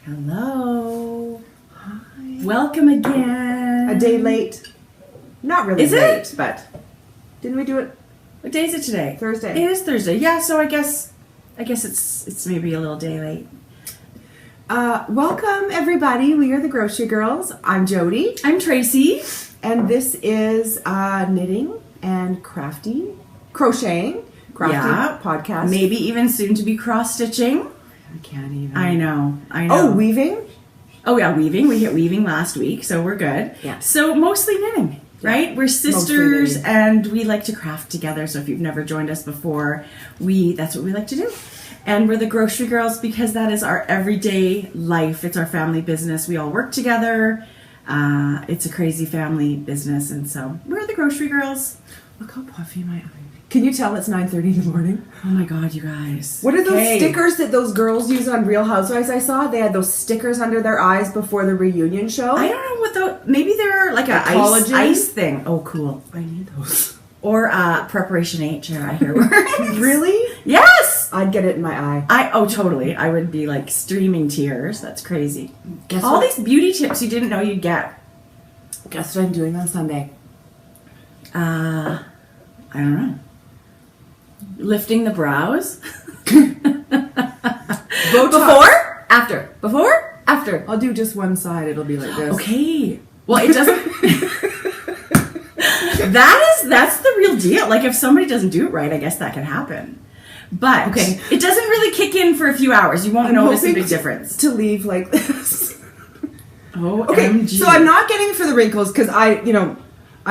Hello. Hi. Welcome again. A day late. Not really Is late, it? but didn't we do it What day is it today? Thursday? It is Thursday. Yeah, so I guess it's maybe a little day late. Welcome everybody. We are the Grocery Girls. I'm Jody, I'm Tracy. and this is knitting and crocheting podcast. Maybe even soon to be cross stitching. I can't even. I know. Oh, weaving. Oh yeah, weaving. We hit weaving last week, so we're good. Yeah. So mostly knitting, right? We're sisters knitting. and we like to craft together. So if you've never joined us before, that's what we like to do. And we're the Grocery Girls because that is our everyday life. It's our family business. We all work together. It's a crazy family business, and so we're the Grocery Girls. Look how puffy my eye. Can you tell it's 9:30 in the morning? Oh my God, you guys! What are those stickers that those girls use on Real Housewives? I saw they had those stickers under their eyes before the reunion show. I don't know what those. Maybe they're like a collagen? ice thing. Oh, cool. I need those. Or Preparation H. I hear. Really? Yes. I'd get it in my eye. Totally. I would be like streaming tears. That's crazy. Guess All what? these beauty tips you didn't know you'd get. Guess what I'm doing on Sunday? I don't know. Lifting the brows. Botox. Before? After. Before? After. I'll do just one side. It'll be like this. Okay. Well, it doesn't. That's the real deal. Like if somebody doesn't do it right, I guess that can happen. But Okay. it doesn't really kick in for a few hours. You won't I'm notice a hoping big difference. to leave like this. Oh, Okay, so I'm not getting for the wrinkles because I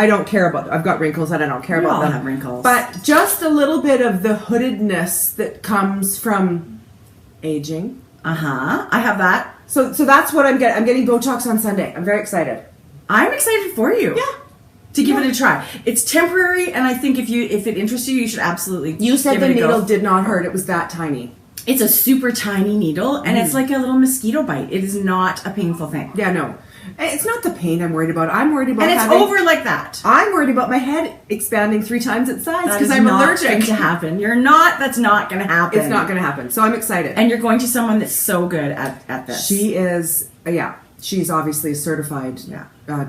don't care about them. I've got wrinkles and I don't care We about all them. have wrinkles. But just a little bit of the hoodedness that comes from aging. I have that. So that's what I'm getting. I'm getting Botox on Sunday. I'm very excited. I'm excited for you. Yeah. To give it a try. It's temporary, and I think if it interests you, you should absolutely. You said give the it a go. needle did not hurt. It was that tiny. It's a super tiny needle, and it's like a little mosquito bite. It is not a painful thing. Yeah, no. It's not the pain I'm worried about. I'm worried about And it's over like that. I'm worried about my head expanding 3 times its size That because is I'm not allergic. going to happen. That's not going to happen. It's not going to happen. So I'm excited. And you're going to someone that's so good at this. She is, she's obviously a certified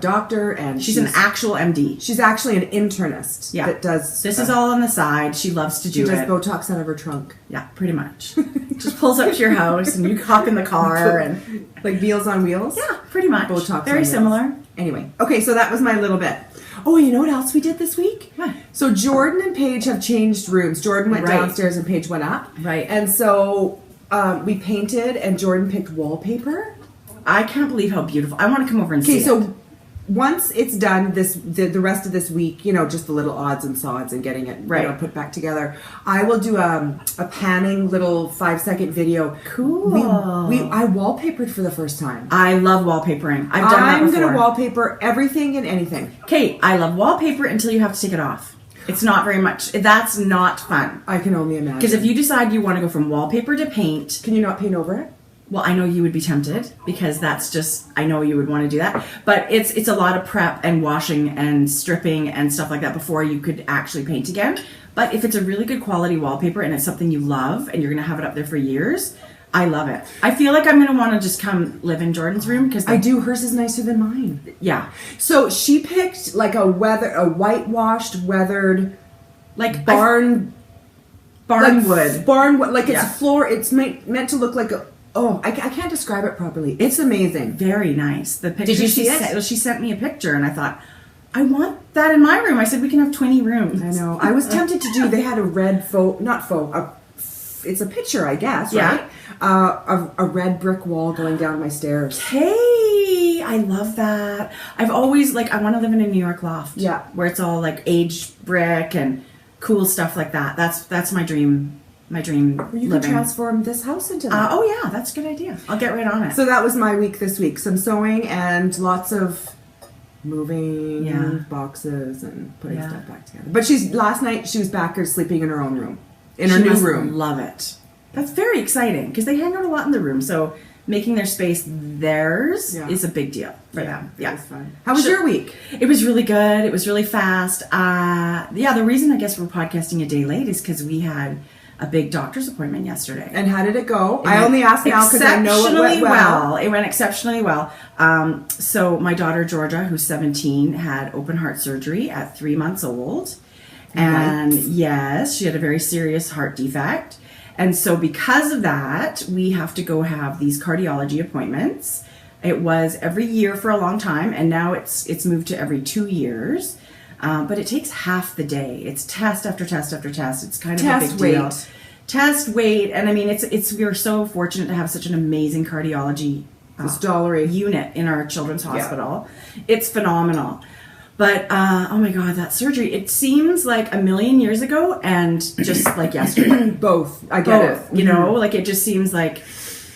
doctor, and She's an actual MD. She's actually an internist. Yeah. That does. This is all on the side. She loves to do She does it. Botox out of her trunk. Yeah, pretty much. Just pulls up to your house and you hop in the car and Like Meals on Wheels. yeah, pretty much. Botox. Very on similar. wheels. Anyway, okay, so that was my little bit. Oh, you know what else we did this week? What? So Jordan and Paige have changed rooms. Jordan went Right. downstairs and Paige went up. Right. And so we painted, and Jordan picked wallpaper. I can't believe how beautiful. I want to come over and see Okay, so it. once it's done, the rest of this week, just the little odds and sods and getting it put back together, I will do a panning little 5-second video. Cool. I wallpapered for the first time. I love wallpapering. I've done that I'm before. going to wallpaper everything and anything. Okay, I love wallpaper until you have to take it off. It's not very much. That's not fun. I can only imagine. Because if you decide you want to go from wallpaper to paint, Can you not paint over it? well, I know you would be tempted because that's just, I know you would want to do that. But it's a lot of prep and washing and stripping and stuff like that before you could actually paint again. But if it's a really good quality wallpaper and it's something you love and you're going to have it up there for years, I love it. I feel like I'm going to want to just come live in Jordan's room because I do. Hers is nicer than mine. Yeah. So she picked like a whitewashed, weathered, Like barn wood. Barnwood. Like it's Yeah. a floor. It's meant to look like a. Oh, I can't describe it properly. It's amazing. Very nice. The picture Did you see it? She sent me a picture and I thought, I want that in my room. I said, we can have 20 rooms. I know. I was tempted to do. They had a red it's a picture, I guess. Yeah. Right? A red brick wall going down my stairs. Hey, I love that. I've always I want to live in a New York loft. Yeah. Where it's all like aged brick and cool stuff like that. That's my dream. My dream You living. could transform this house into that. Oh yeah, that's a good idea. I'll get right on it. So that was my week this week. Some sewing and lots of moving boxes and putting stuff back together. But last night she was back here sleeping in her own room. In her She new must room. Love it. That's very exciting because they hang out a lot in the room. So making their space theirs is a big deal for them. Yeah. It was fun. How was your week? It was really good. It was really fast. The reason I guess we're podcasting a day late is because we had a big doctor's appointment yesterday. And how did it go? I only asked now because I know it went well. It went exceptionally well. So my daughter Georgia, who's 17, had open heart surgery at 3 months old. And yes, she had a very serious heart defect. And so because of that, we have to go have these cardiology appointments. It was every year for a long time, and now it's moved to every 2 years. But it takes half the day. It's test after test after test. It's kind of a big deal. Test, wait, and I mean, we're so fortunate to have such an amazing cardiology unit in our children's hospital. Yeah. It's phenomenal. But, oh my God, that surgery, it seems like a million years ago and just like yesterday. Both. I get it. You know, like it just seems like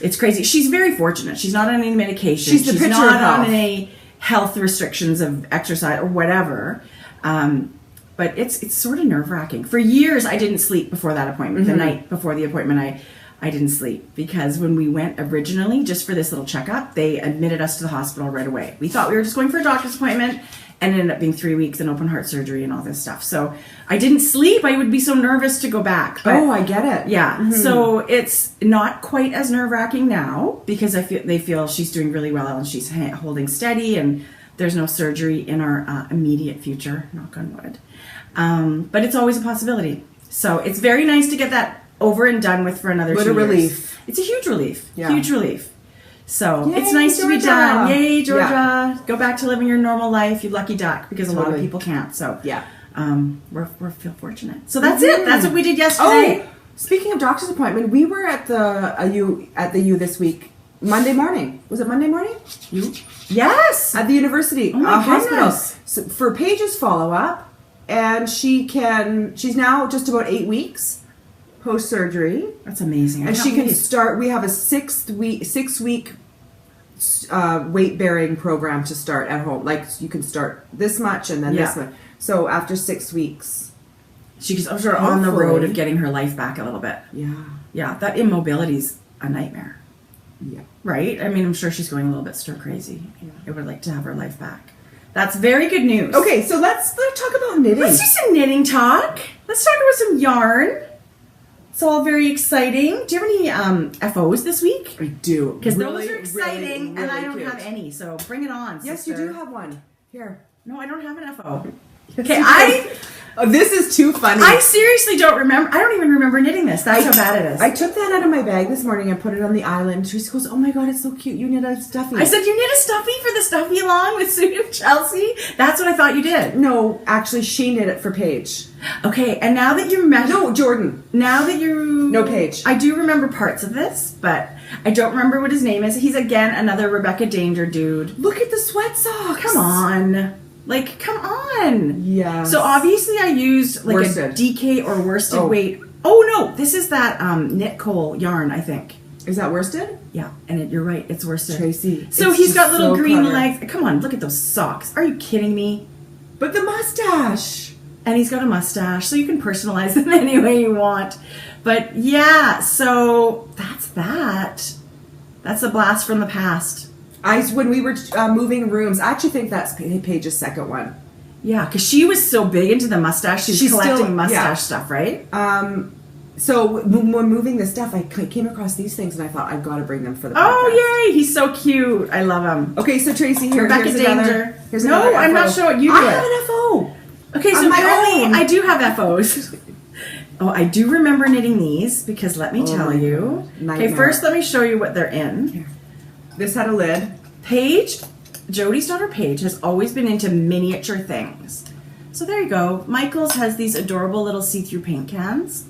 it's crazy. She's very fortunate. She's not on any medication. She's the picture of health. She's not on any health restrictions of exercise or whatever. But it's sort of nerve-wracking. For years, I didn't sleep before that appointment. The night before the appointment, I didn't sleep because when we went originally, just for this little checkup, they admitted us to the hospital right away. We thought we were just going for a doctor's appointment, and it ended up being 3 weeks and open heart surgery and all this stuff. So I didn't sleep. I would be so nervous to go back. But, I get it. Yeah. Mm-hmm. So it's not quite as nerve-wracking now because they feel she's doing really well and she's holding steady and there's no surgery in our immediate future, knock on wood. But it's always a possibility. So it's very nice to get that over and done with for another 2 years. What a relief. It's a huge relief. Yeah. Huge relief. So Yay, it's nice Georgia. to be done. Yay, Georgia. Yeah. Go back to living your normal life, you lucky duck, because a lot of people can't. So yeah, we feel fortunate. So that's it. That's what we did yesterday. Oh, speaking of doctor's appointment, we were at the U this week. Monday morning. Was it Monday morning? Yes. At the university hospital. So for Paige's follow-up, and she's now just about 8 weeks post-surgery. That's amazing. And she can start, we have a 6 week weight-bearing program to start at home. Like, you can start this much and then this much. So after 6 weeks. She's sort of on the road of getting her life back a little bit. Yeah. Yeah, that immobility's a nightmare. Yeah. Right? I mean, I'm sure she's going a little bit stir crazy. Yeah. I would like to have her life back. That's very good news. Okay, so let's talk about knitting. Let's do some knitting talk. Let's talk about some yarn. It's all very exciting. Do you have any FOs this week? I do. Because those are exciting, and I don't have any. So bring it on, Yes, sister. you do have one. Here. No, I don't have an FO. Okay, this is too funny. I seriously don't remember. I don't even remember knitting this. That's how bad it is. I took that out of my bag this morning and put it on the island. She goes, "Oh my God, it's so cute. You knit a stuffy." I said, "You knit a stuffy for the stuffy along with Sue and Chelsea?" That's what I thought you did. No, actually, she knit it for Paige. Okay, and now that you met... No, Jordan. Now that you... No, Paige. I do remember parts of this, but I don't remember what his name is. He's, again, another Rebecca Danger dude. Look at the sweat socks. Come on. Like, come on. Yeah. So, obviously, I used, like, worsted. A DK or worsted weight. Oh, no. This is that Knit Cole yarn, I think. Is that worsted? Yeah. And you're right. It's worsted. Tracy. So, he's got little green legs. Come on. Look at those socks. Are you kidding me? But the mustache. And he's got a mustache, so you can personalize them any way you want. But yeah, so that's that. That's a blast from the past. When we were moving rooms, I actually think that's Paige's second one. Yeah, because she was so big into the mustache. She's collecting mustache stuff, right? So when moving this stuff, I came across these things and I thought I've got to bring them for the podcast. Oh, yay! He's so cute. I love him. Okay, so Tracy, here's Danger. another I'm not showing you. I have an FO. Okay, so apparently I do have FOs. Oh, I do remember knitting these because let me tell you. Nightmare. Okay, first let me show you what they're in. Here. This had a lid. Paige, Jody's daughter Paige, has always been into miniature things. So there you go. Michael's has these adorable little see-through paint cans.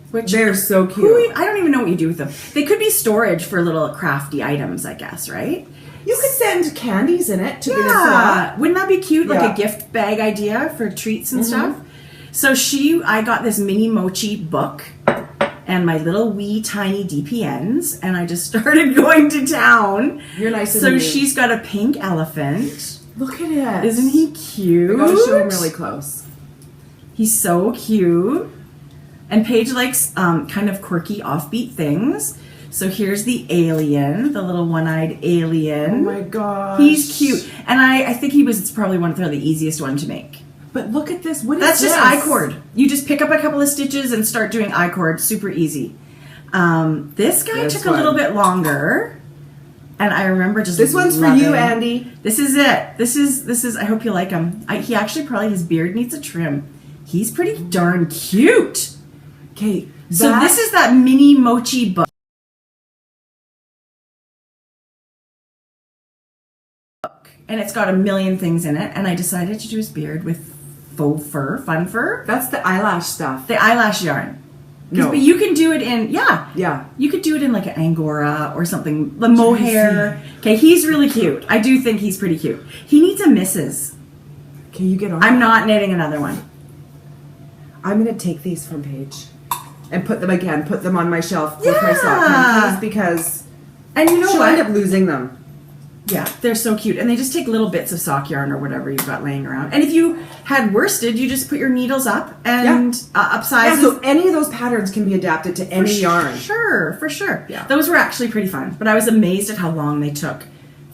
Which they're so cute. I don't even know what you do with them. They could be storage for little crafty items, I guess, right? You could send candies in it to Minnesota. Wouldn't that be cute? Like a gift bag idea for treats and stuff. So I got this mini mochi book and my little wee tiny DPNs, and I just started going to town. You're nice. So she's got a pink elephant. Look at it. Isn't he cute? I gotta show him really close. He's so cute. And Paige likes kind of quirky, offbeat things. So here's the alien, the little one-eyed alien. Oh my gosh. He's cute. And I think it's probably one of the easiest one to make. But look at this. What is That's this? just I-cord. You just pick up a couple of stitches and start doing I-cord. Super easy. This guy took a little bit longer. And I remember just this one's for you, Andy. This is it. This is. I hope you like him. He actually probably his beard needs a trim. He's pretty darn cute. Okay, so this is that mini mochi book, and it's got a million things in it. And I decided to do his beard with faux fur, fun fur. That's the eyelash stuff. The eyelash yarn. No. But you can do it in, yeah. You could do it in like an Angora or something. The mohair. Okay, he's really cute. I do think he's pretty cute. He needs a missus. Okay, you get on. I'm not knitting another one. I'm going to take these from Paige and put them on my shelf with my sock panties because and you know she'll what? end up losing them. Yeah, they're so cute. And they just take little bits of sock yarn or whatever you've got laying around. And if you had worsted, you just put your needles up and up sizes. Yeah, so any of those patterns can be adapted to any yarn. For sure. Yeah. Those were actually pretty fun. But I was amazed at how long they took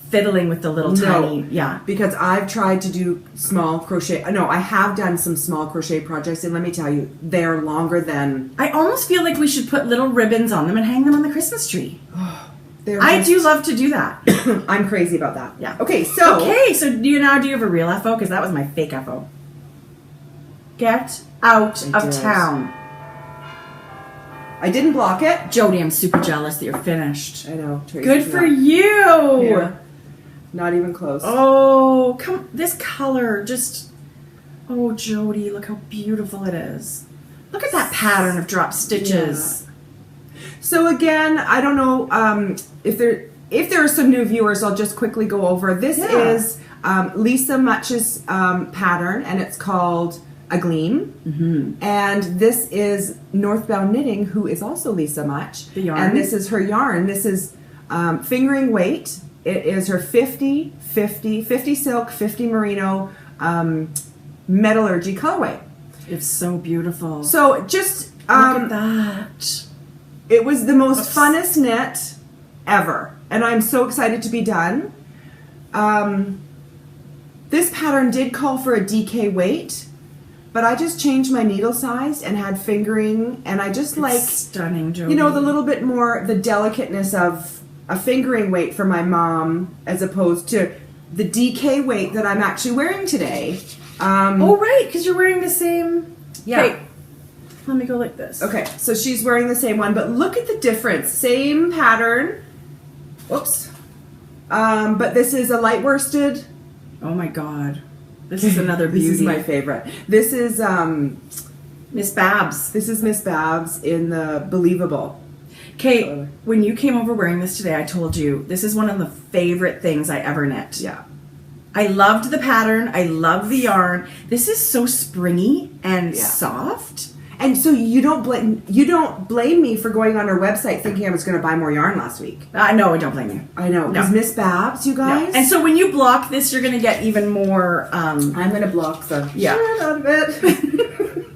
fiddling with the little tiny. Yeah. Because I've tried to do small crochet. No, I have done some small crochet projects. And let me tell you, they're longer than... I almost feel like we should put little ribbons on them and hang them on the Christmas tree. I do love to do that. I'm crazy about that. Yeah. Okay, so do you have a real FO? Because that was my fake FO. Get out of town. I didn't block it. Jody, I'm super jealous that you're finished. I know. Good for you. Yeah. Not even close. Oh, come! This color just. Oh, Jody, look how beautiful it is. Look at that pattern of drop stitches. Yeah. So again, I don't know if there are some new viewers. I'll just quickly go over. This is Lisa Much's pattern, and it's called A Gleam. Mm-hmm. And this is Northbound Knitting, who is also Lisa Much. The yarn. And this is her yarn. This is fingering weight. It is her 50 silk, 50 merino metallurgy colorway. It's so beautiful. So just look at that. It was the most funnest knit ever, and I'm so excited to be done. This pattern did call for a DK weight, but I just changed my needle size and had fingering, and I just like stunning, Jody. You know, the little bit more the delicateness of a fingering weight for my mom as opposed to the DK weight that I'm actually wearing today. Oh right, because you're wearing the same. Yeah. Okay. Let me go like this. Okay, so she's wearing the same one, but look at the difference. Same pattern. Whoops. But this is a light worsted. Oh my God. This is another beauty. This is my favorite. This is Miss Babs. This is Miss Babs in the Believable. Okay, when you came over wearing this today, I told you this is one of the favorite things I ever knit. Yeah. I loved the pattern. I love the yarn. This is so springy and soft. And so you don't blame me for going on her website thinking I was going to buy more yarn last week. No, I don't blame you. I know. Because Miss Babs, you guys. No. And so when you block this, you're going to get even more. I'm going to block the shit out of it.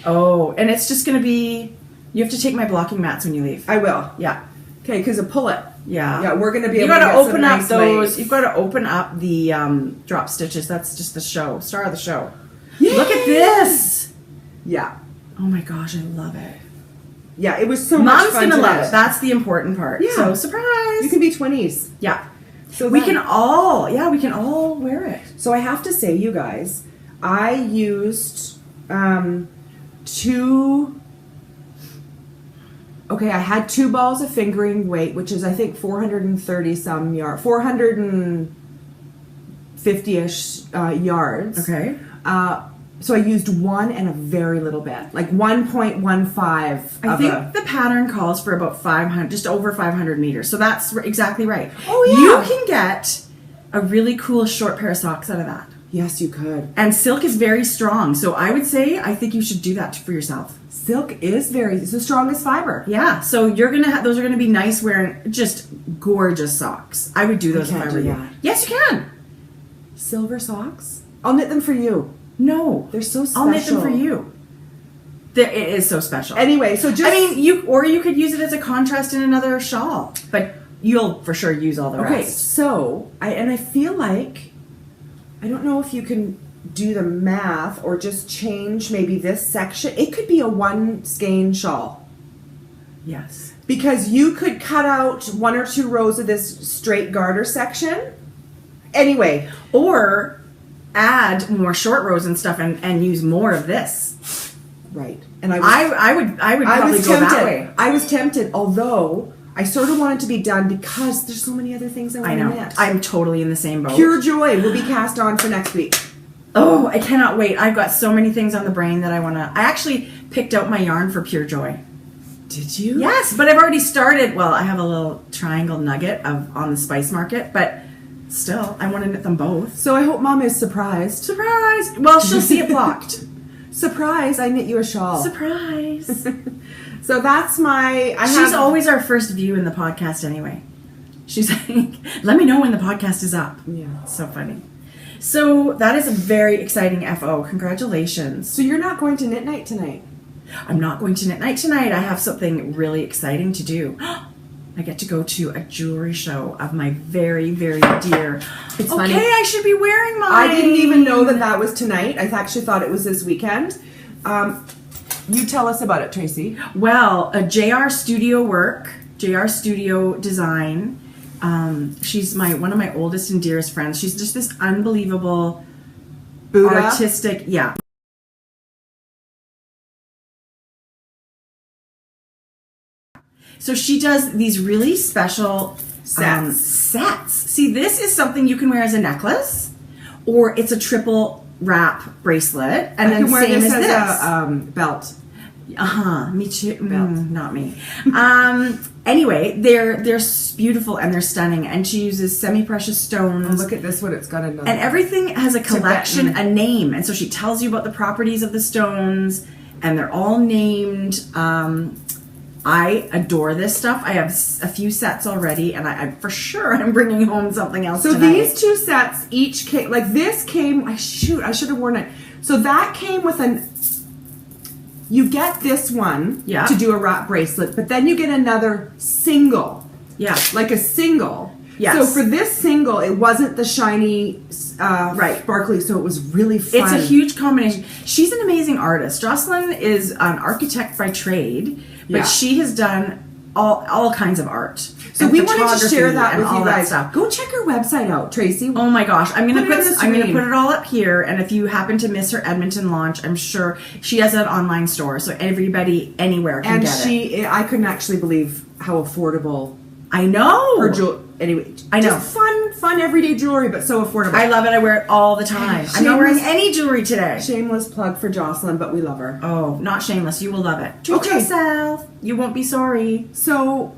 Oh, and it's just going to be. You have to take my blocking mats when you leave. I will. Yeah. Okay, because of pull it. Yeah. Yeah, we're going to be able to get open some up nice those. waves. You've got to open up the drop stitches. That's just the show. Star of the show. Yay! Look at this. Yeah. Oh my gosh, I love it. Yeah, it was so much fun. Mom's gonna love it. That's the important part. Yeah. So surprise. You can be 20s. Yeah. So we can all wear it. So I have to say, you guys, I used I had 2 balls of fingering weight, which is I think 430 some yards, 450-ish yards. Okay. So I used 1 and a very little bit, like 1.15. I think the pattern calls for about 500, just over 500 meters. So that's exactly right. Oh yeah. You can get a really cool short pair of socks out of that. Yes, you could. And silk is very strong. So I would say, I think you should do that for yourself. Silk is it's the strongest fiber. Yeah. So you're going to those are going to be nice wearing just gorgeous socks. I would do those if I were you. Yes, you can. Silver socks? I'll knit them for you. No. They're so special. I'll knit them for you. It is so special. Anyway, so just... I mean, you could use it as a contrast in another shawl. But you'll for sure use all the rest. Okay, so, I feel like... I don't know if you can do the math or just change maybe this section. It could be a one skein shawl. Yes. Because you could cut out 1 or 2 rows of this straight garter section. Anyway. Or add more short rows and stuff and use more of this. Right. And I would probably go that way. I was tempted, although I sort of want it to be done because there's so many other things I want to knit. I'm totally in the same boat. Pure Joy will be cast on for next week. Oh, I cannot wait. I've got so many things on the brain that I want to... I actually picked out my yarn for Pure Joy. Did you? Yes, but I've already started. Well, I have a little triangle nugget on the Spice Market, but still, I want to knit them both. So I hope Mom is surprised. Surprise! Well, she'll see it blocked. Surprise, I knit you a shawl. Surprise! So that's my... She's always our first view in the podcast anyway. She's like, let me know when the podcast is up. Yeah. So funny. So that is a very exciting FO. Congratulations. So you're not going to knit night tonight? I'm not going to knit night tonight. I have something really exciting to do. I get to go to a jewelry show of my very, very dear. It's funny. Okay, I should be wearing mine. I didn't even know that was tonight. I actually thought it was this weekend. You tell us about it, Tracy. Well, a JR Studio Work, JR Studio Design. She's one of my oldest and dearest friends. She's just this unbelievable Buddha. Artistic, yeah. So she does these really special sets. See, this is something you can wear as a necklace, or it's a triple wrap bracelet, and then wear same this as a belt. Me too. Not me. Anyway, they're beautiful and they're stunning, and she uses semi-precious stones. Oh, look at this one; it's got another. And everything has a collection, Tibetan. a name, and so she tells you about the properties of the stones, and they're all named. I adore this stuff. I have a few sets already, and I for sure I'm bringing home something else So tonight. these 2 sets each came, like this came, I should have worn it. So that came with you get this one to do a wrap bracelet, but then you get another single. Yeah. Like a single. Yes. So for this single, it wasn't the shiny, sparkly, so it was really fun. It's a huge combination. She's an amazing artist. Jocelyn is an architect by trade, but she has done all kinds of art. So we wanted to share that with you guys. Stuff. Go check her website out, Tracy. Oh my gosh, I'm gonna put it all up here. And if you happen to miss her Edmonton launch, I'm sure she has an online store, so everybody anywhere can get it. I couldn't actually believe how affordable. I know. Her jewelry. Anyway, I know. Just fun everyday jewelry, but so affordable. I love it. I wear it all the time. I'm not wearing any jewelry today. Shameless plug for Jocelyn, but we love her. Oh, not shameless. You will love it. Treat yourself. You won't be sorry. So,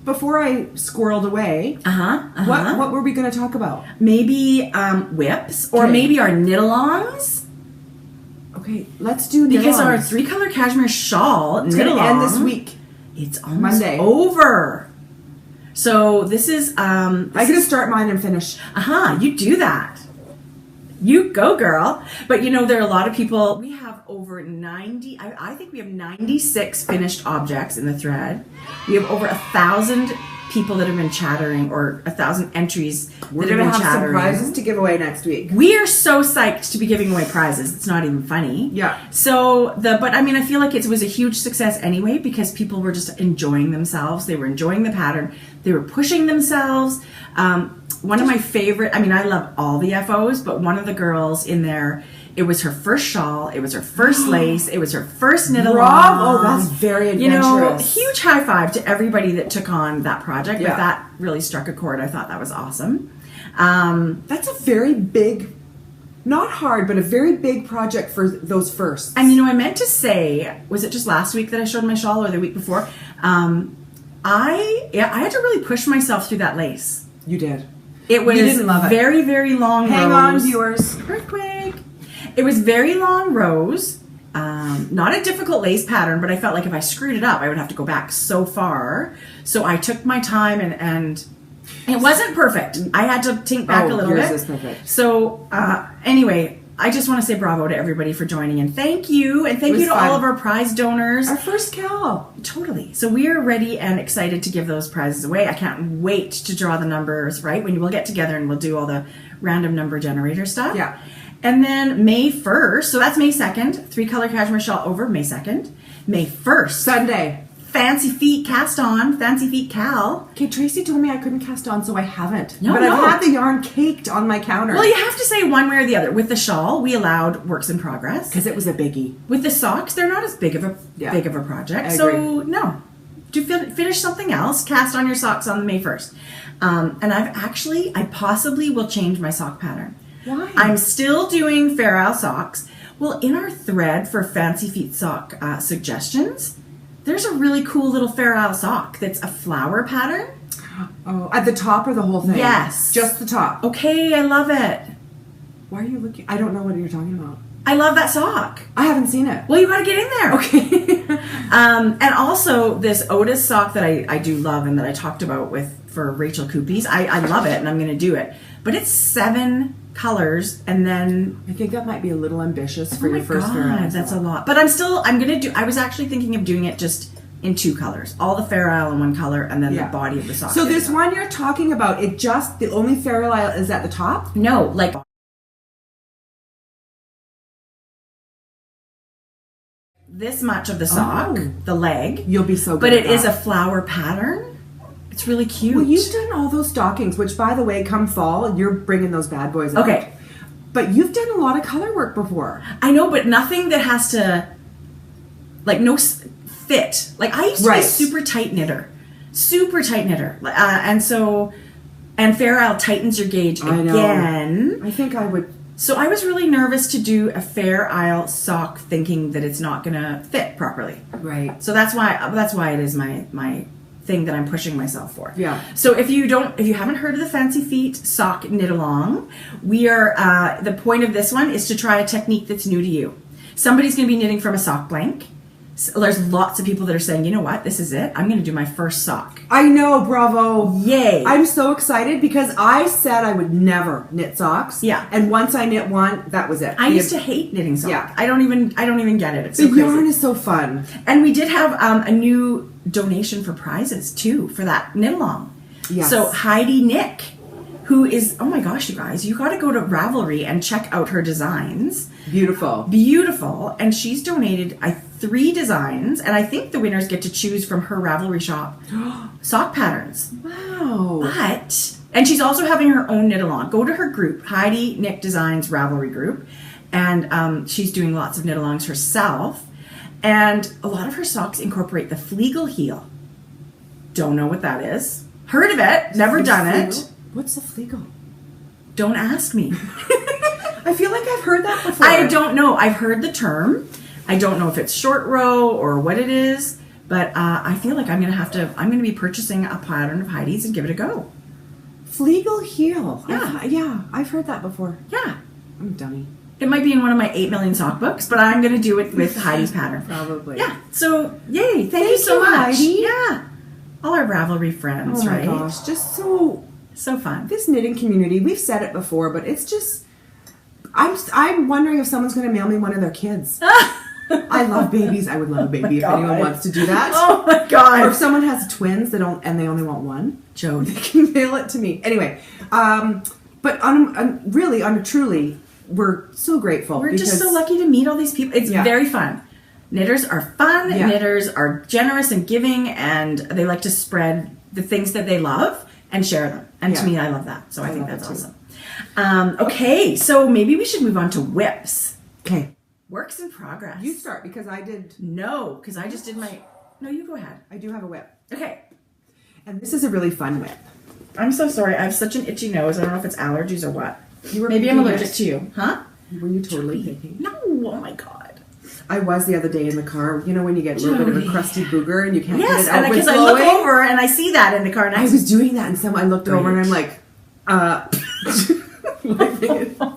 before I squirreled away, what were we going to talk about? Maybe whips, or maybe our knitalongs. Okay, let's do knitalongs. Because our 3-color cashmere shawl, it's going to end this week. It's almost over. So this is I'm gonna start mine and finish. You do that. You go, girl. But there are a lot of people. We have over 90. I think we have 96 finished objects in the thread. We have over 1,000 people that have been chattering, or 1,000 entries. We're gonna have some prizes to give away next week. We are so psyched to be giving away prizes. It's not even funny. Yeah. So but I feel like it was a huge success anyway, because people were just enjoying themselves. They were enjoying the pattern. They were pushing themselves. One of my favorite, I love all the FOs, but one of the girls in there, it was her first shawl, it was her first lace, it was her first knit along. Bravo, that's very adventurous. Huge high five to everybody that took on that project. But that really struck a chord. I thought that was awesome. That's a very big, not hard, but a very big project for those firsts. And I meant to say, was it just last week that I showed my shawl, or the week before? I had to really push myself through that lace. You did. It was very, very long rows. Hang on, viewers. Earthquake. It was very long rows. Not a difficult lace pattern, but I felt like if I screwed it up, I would have to go back so far. So I took my time, and it wasn't perfect. I had to tink back a little bit. Yours is perfect. So anyway, I just want to say bravo to everybody for joining in. Thank you. And thank you to all of our prize donors. Our first cal. Totally. So we are ready and excited to give those prizes away. I can't wait to draw the numbers, right? When we'll get together and we'll do all the random number generator stuff. Yeah. And then May 1st, so that's May 2nd, 3-color cashmere shawl over May 2nd. May 1st. Sunday. Fancy Feet cast on, Fancy Feet Cal. Okay, Tracy told me I couldn't cast on, so I haven't. No, but no. I've had the yarn caked on my counter. Well, you have to say one way or the other. With the shawl, we allowed works in progress. Because it was a biggie. With the socks, they're not as big of a project. So no, finish something else. Cast on your socks on the May 1st. And I possibly will change my sock pattern. Why? I'm still doing Fair Isle socks. Well, in our thread for Fancy Feet sock suggestions, there's a really cool little Fair Isle sock that's a flower pattern. Oh, at the top or the whole thing? Yes. Just the top. Okay, I love it. Why are you looking? I don't know what you're talking about. I love that sock. I haven't seen it. Well, you gotta get in there. Okay. And also this Otis sock that I do love and that I talked about for Rachel Coopies. I love it and I'm gonna do it. But it's 7 colors and then I think that might be a little ambitious for oh your my first Fair God, Isle. that's a lot. But I was actually thinking of doing it just in 2 colors. All the Fair Isle in 1 color and then the body of the sock. So this one you're talking about, the only Fair Isle is at the top? No, like this much of the sock, the leg. You'll be so good But at it is that. a flower pattern. It's really cute. Well, you've done all those stockings, which, by the way, come fall, you're bringing those bad boys out. Okay. But you've done a lot of color work before. I know, but nothing that has to, like, no fit. Like, I used to be a super tight knitter. And Fair Isle tightens your gauge again. I think I would. So I was really nervous to do a Fair Isle sock thinking that it's not going to fit properly. Right. So that's why it is my thing that I'm pushing myself for. Yeah. So if you haven't heard of the Fancy Feet sock knit along, we are the point of this one is to try a technique that's new to you. Somebody's going to be knitting from a sock blank. So there's lots of people that are saying, you know what, this is it. I'm going to do my first sock. I know, bravo. Yay. I'm so excited because I said I would never knit socks. Yeah. And once I knit one, that was it. I used to hate knitting socks. Yeah. I don't even get it. It's so the crazy. yarn is so fun. And we did have a new donation for prizes too for that knit along. Yes. So Heidi Nick, who is, oh my gosh, you guys, you got to go to Ravelry and check out her designs. Beautiful. And she's donated 3 designs, and I think the winners get to choose from her Ravelry shop sock patterns. Wow. And she's also having her own knit along. Go to her group, Heidi Nick Designs Ravelry group, and she's doing lots of knit alongs herself. And a lot of her socks incorporate the Fleagle heel. Don't know what that is. Heard of it, never done it. What's a Fleagle? Don't ask me. I feel like I've heard that before. I don't know. I've heard the term. I don't know if it's short row or what it is, but I feel like I'm going to be purchasing a pattern of Heidi's and give it a go. Fleagle heel. Yeah. I've heard that before. Yeah. I'm a dummy. It might be in one of my 8 million sock books, but I'm going to do it with Heidi's pattern. Probably. Yeah. So, yay. Thank you so much. Heidi. Yeah. All our Ravelry friends, right? Oh my gosh. Just so fun. This knitting community, we've said it before, but it's just, I'm wondering if someone's going to mail me one of their kids. I love babies. I would love a baby if anyone wants to do that. Oh my God. Or if someone has twins they only want one, Joe, they can mail it to me. Anyway, but truly, we're so grateful. We're just so lucky to meet all these people. It's very fun. Knitters are fun. Yeah. Knitters are generous and giving, and they like to spread the things that they love and share them. And to me, I love that. So I think that's awesome. Okay, so maybe we should move on to whips. Okay. Works in progress. You start because I did. No, because I just did my... No, you go ahead. I do have a whip. Okay. And this is a really fun whip. I'm so sorry. I have such an itchy nose. I don't know if it's allergies or what. Maybe I'm picking allergic it. to you. Huh? Were you totally picking? No. Oh my God. I was the other day in the car. You know when you get a little bit of a crusty booger and you can't get it out because I look over and I see that in the car. And I was doing that and I looked over and I'm like,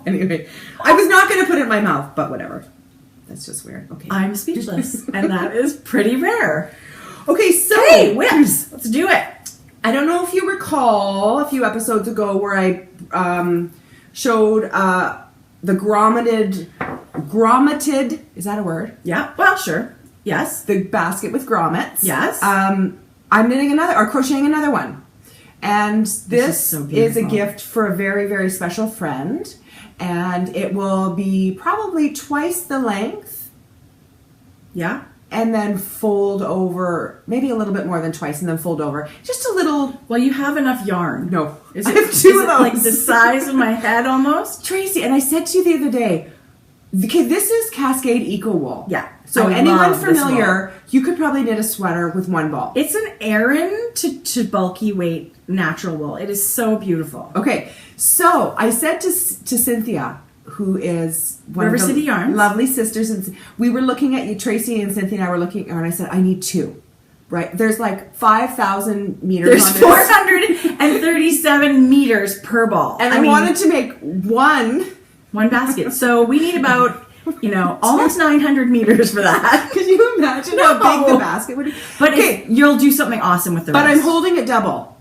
anyway, I was not going to put it in my mouth, but whatever. That's just weird. Okay. I'm speechless. And that is pretty rare. Okay, so hey, whips. Let's do it. I don't know if you recall a few episodes ago where I showed the grommeted, is that a word? Yeah. Well, sure. Yes. The basket with grommets. Yes. I'm knitting crocheting another one. And this so is a beautiful. gift for a very, very special friend. And it will be probably twice the length. Yeah. And then fold over, maybe a little bit more than twice, and then fold over. Just a little. Well, you have enough yarn. No. Is I it, have two is of it those. like the size of my head almost? Tracy, and I said to you the other day, okay, this is Cascade Eco Wool. Yeah. So I anyone love this familiar, you could probably knit a sweater with one ball. It's an Aran to bulky weight natural wool. It is so beautiful. Okay, so I said to Cynthia, who is one River of the City Yarns. lovely sisters, and we were looking at you, Tracy and Cynthia and I were looking at her, and I said, I need two. Right? There's like 5,000 meters There's on this. 437 meters per ball. And I wanted to make one basket. So we need about, almost 900 meters for that. Could you imagine how big the basket would be? But okay, you'll do something awesome with the but rest. I'm holding it double.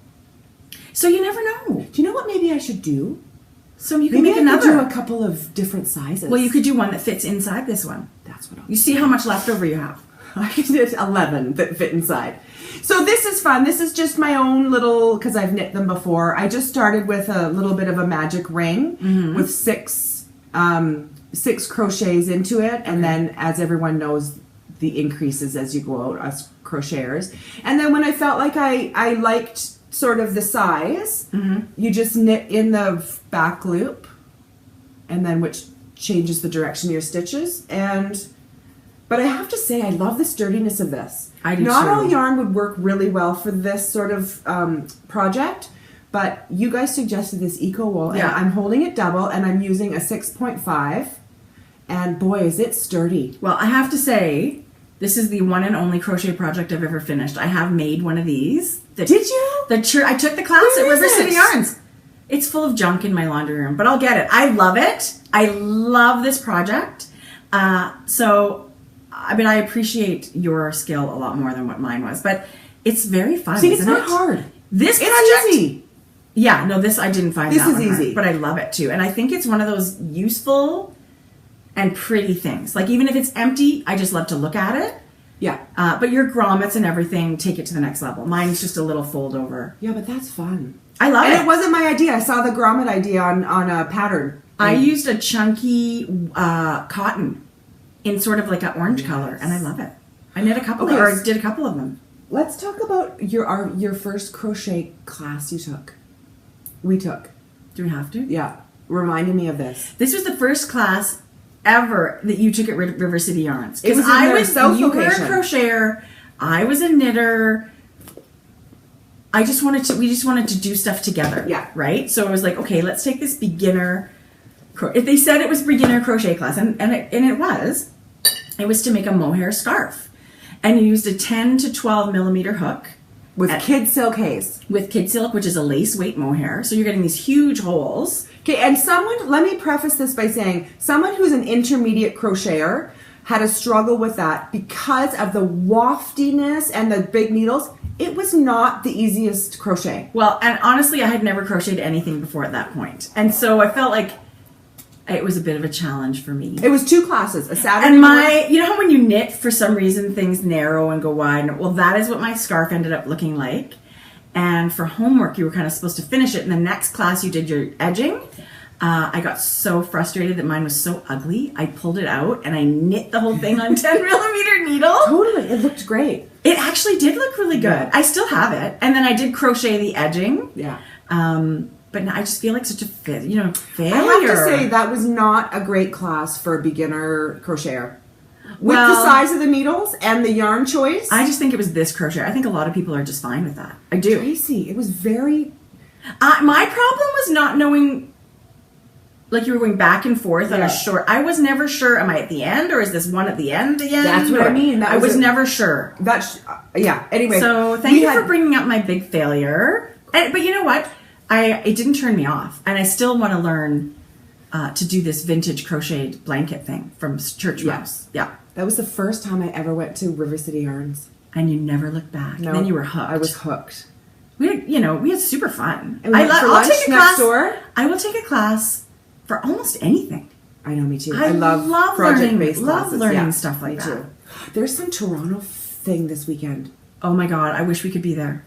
So you never know. Do you know what maybe I should do? So you can Maybe make I could another. do a couple of different sizes. Well, you could do one that fits inside this one. That's what You see how much leftover you have. I did 11 that fit inside. So this is fun. This is just my own little, because I've knit them before. I just started with a little bit of a magic ring with six crochets into it. And then, as everyone knows, the increases as you go out, us crocheters. And then when I felt like I liked sort of the size, you just knit in the back loop, and then which changes the direction of your stitches. But I have to say, I love the sturdiness of this. I do Not too. all yarn would work really well for this sort of project, but you guys suggested this Eco Wool, and Yeah. I'm holding it double, and I'm using a 6.5, and boy, is it sturdy. Well, I have to say, this is the one and only crochet project I've ever finished. I have made one of these. Did you? I took the class Where at is River City it? Yarns. It's full of junk in my laundry room, but I'll get it. I love it. I love this project. I appreciate your skill a lot more than what mine was, but it's very fun. See, it's isn't not it? hard. This It's project, easy. yeah, no, this I didn't find. This that is one hard, easy. but I love it too, and I think it's one of those useful and pretty things. Like even if it's empty, I just love to look at it. Yeah. But your grommets and everything take it to the next level. Mine's just a little fold over. Yeah, but that's fun. I love And it. it wasn't my idea. I saw the grommet idea on a pattern. I used a chunky cotton in sort of like an orange color, and I love it. I knit a couple, Okay. or did a couple of them. Let's talk about your first crochet class you took. We took. Do we have to? Yeah. Reminded me of this. This was the first class ever that you took at River City Yarns. It was in their south you were a location. crocheter, I was a knitter. We just wanted to do stuff together. Yeah. Right? So I was like, okay, let's take this beginner. If they said it was beginner crochet class, and it was. It was to make a mohair scarf, and you used a 10 to 12 millimeter hook With kid silk haze. with kid silk, which is a lace weight mohair. So you're getting these huge holes. Okay, and let me preface this by saying, someone who's an intermediate crocheter had a struggle with that because of the waftiness and the big needles. It was not the easiest crochet. Well, and honestly, I had never crocheted anything before at that point, and so I felt like it was a bit of a challenge for me. It was 2 classes, a Saturday And morning. you know how when you knit, for some reason, things narrow and go wide? Well, that is what my scarf ended up looking like. And for homework, you were kind of supposed to finish it. In the next class, you did your edging. I got so frustrated that mine was so ugly. I pulled it out and I knit the whole thing on 10 millimeter needle. Totally, it looked great. It actually did look really good. Yeah. I still have it. And then I did crochet the edging. Yeah. But now I just feel like such a failure. I have to say, that was not a great class for a beginner crocheter. With Well, the size of the needles and the yarn choice. I just think it was this crochet. I think a lot of people are just fine with that. I do. Tracy, it was very... My problem was not knowing, like you were going back and forth on Yeah. a short. I was never sure. Am I at the end, or is this one at the end? That's what I mean. I was never sure. Yeah, anyway. So thank you for bringing up my big failure. But you know what? It didn't turn me off, and I still want to learn to do this vintage crocheted blanket thing from Church Mouse. Yeah. That was the first time I ever went to River City Yarns. And you never looked back. No, Then you were hooked. I was hooked. We had super fun. And we went for I'll lunch take a next class. door. I will take a class for almost anything. I know, me too. I love project-based learning classes. learning stuff like me that. Too. There's some Toronto thing this weekend. Oh my god, I wish we could be there.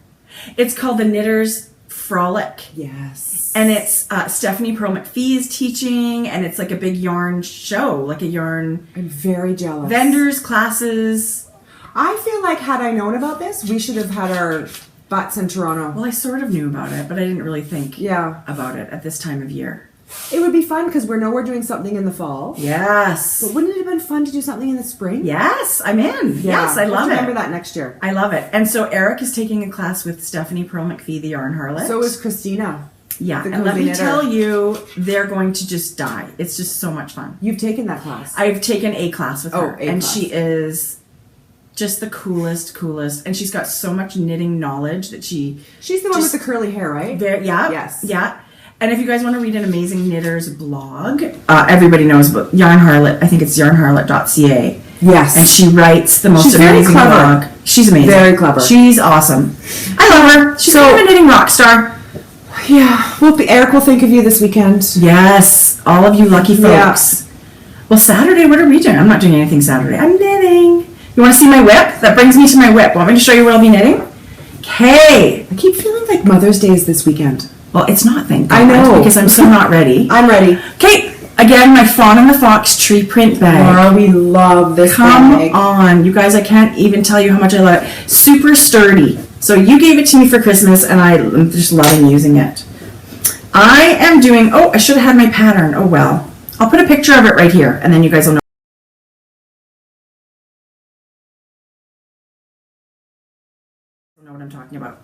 It's called the Knitters Frolic. Yes. And it's Stephanie Pearl McPhee's teaching, and it's like a big yarn show, like a yarn... I'm very jealous. Vendors, classes. I feel like had I known about this, we should have had our butts in Toronto. Well, I sort of knew about it, but I didn't really think about it at this time of year. It would be fun because we're doing something in the fall. Yes. But wouldn't it have been fun to do something in the spring? Yes, I'm in. Yeah, Yes, I love it. Remember that next year. I love it. And so Eric is taking a class with Stephanie Pearl McPhee, the Yarn Harlot. So is Christina. Yeah, the and let me knitter. tell you, they're going to just die. It's just so much fun. You've taken that class. I've taken a class with her, and class. she is just the coolest, and she's got so much knitting knowledge that She's the one with the curly hair, right? Yeah. Yes. Yeah. And if you guys want to read an amazing knitter's blog, everybody knows about Yarn Harlot. I think it's yarnharlot.ca. Yes. And she writes the most She's very amazing clever. blog. She's amazing. Very clever. She's awesome. I love her. She's kind of a knitting rock star. Yeah. Eric will think of you this weekend. Yes. All of you lucky folks. Yeah. Well, Saturday, what are we doing? I'm not doing anything Saturday. I'm knitting. You want to see my whip? That brings me to my whip. Want me to show you what I'll be knitting? Okay. I keep feeling like Mother's Day is this weekend. Well, it's not, thank God. I know. Because I'm still not ready. I'm ready. Okay, again, my Fawn and the Fox tree print bag. Laura, we love this Come bag. on. You guys, I can't even tell you how much I love it. Super sturdy. So you gave it to me for Christmas, and I'm just loving using it. I am doing... Oh, I should have had my pattern. Oh, well. I'll put a picture of it right here, and then you guys will know what I'm talking about.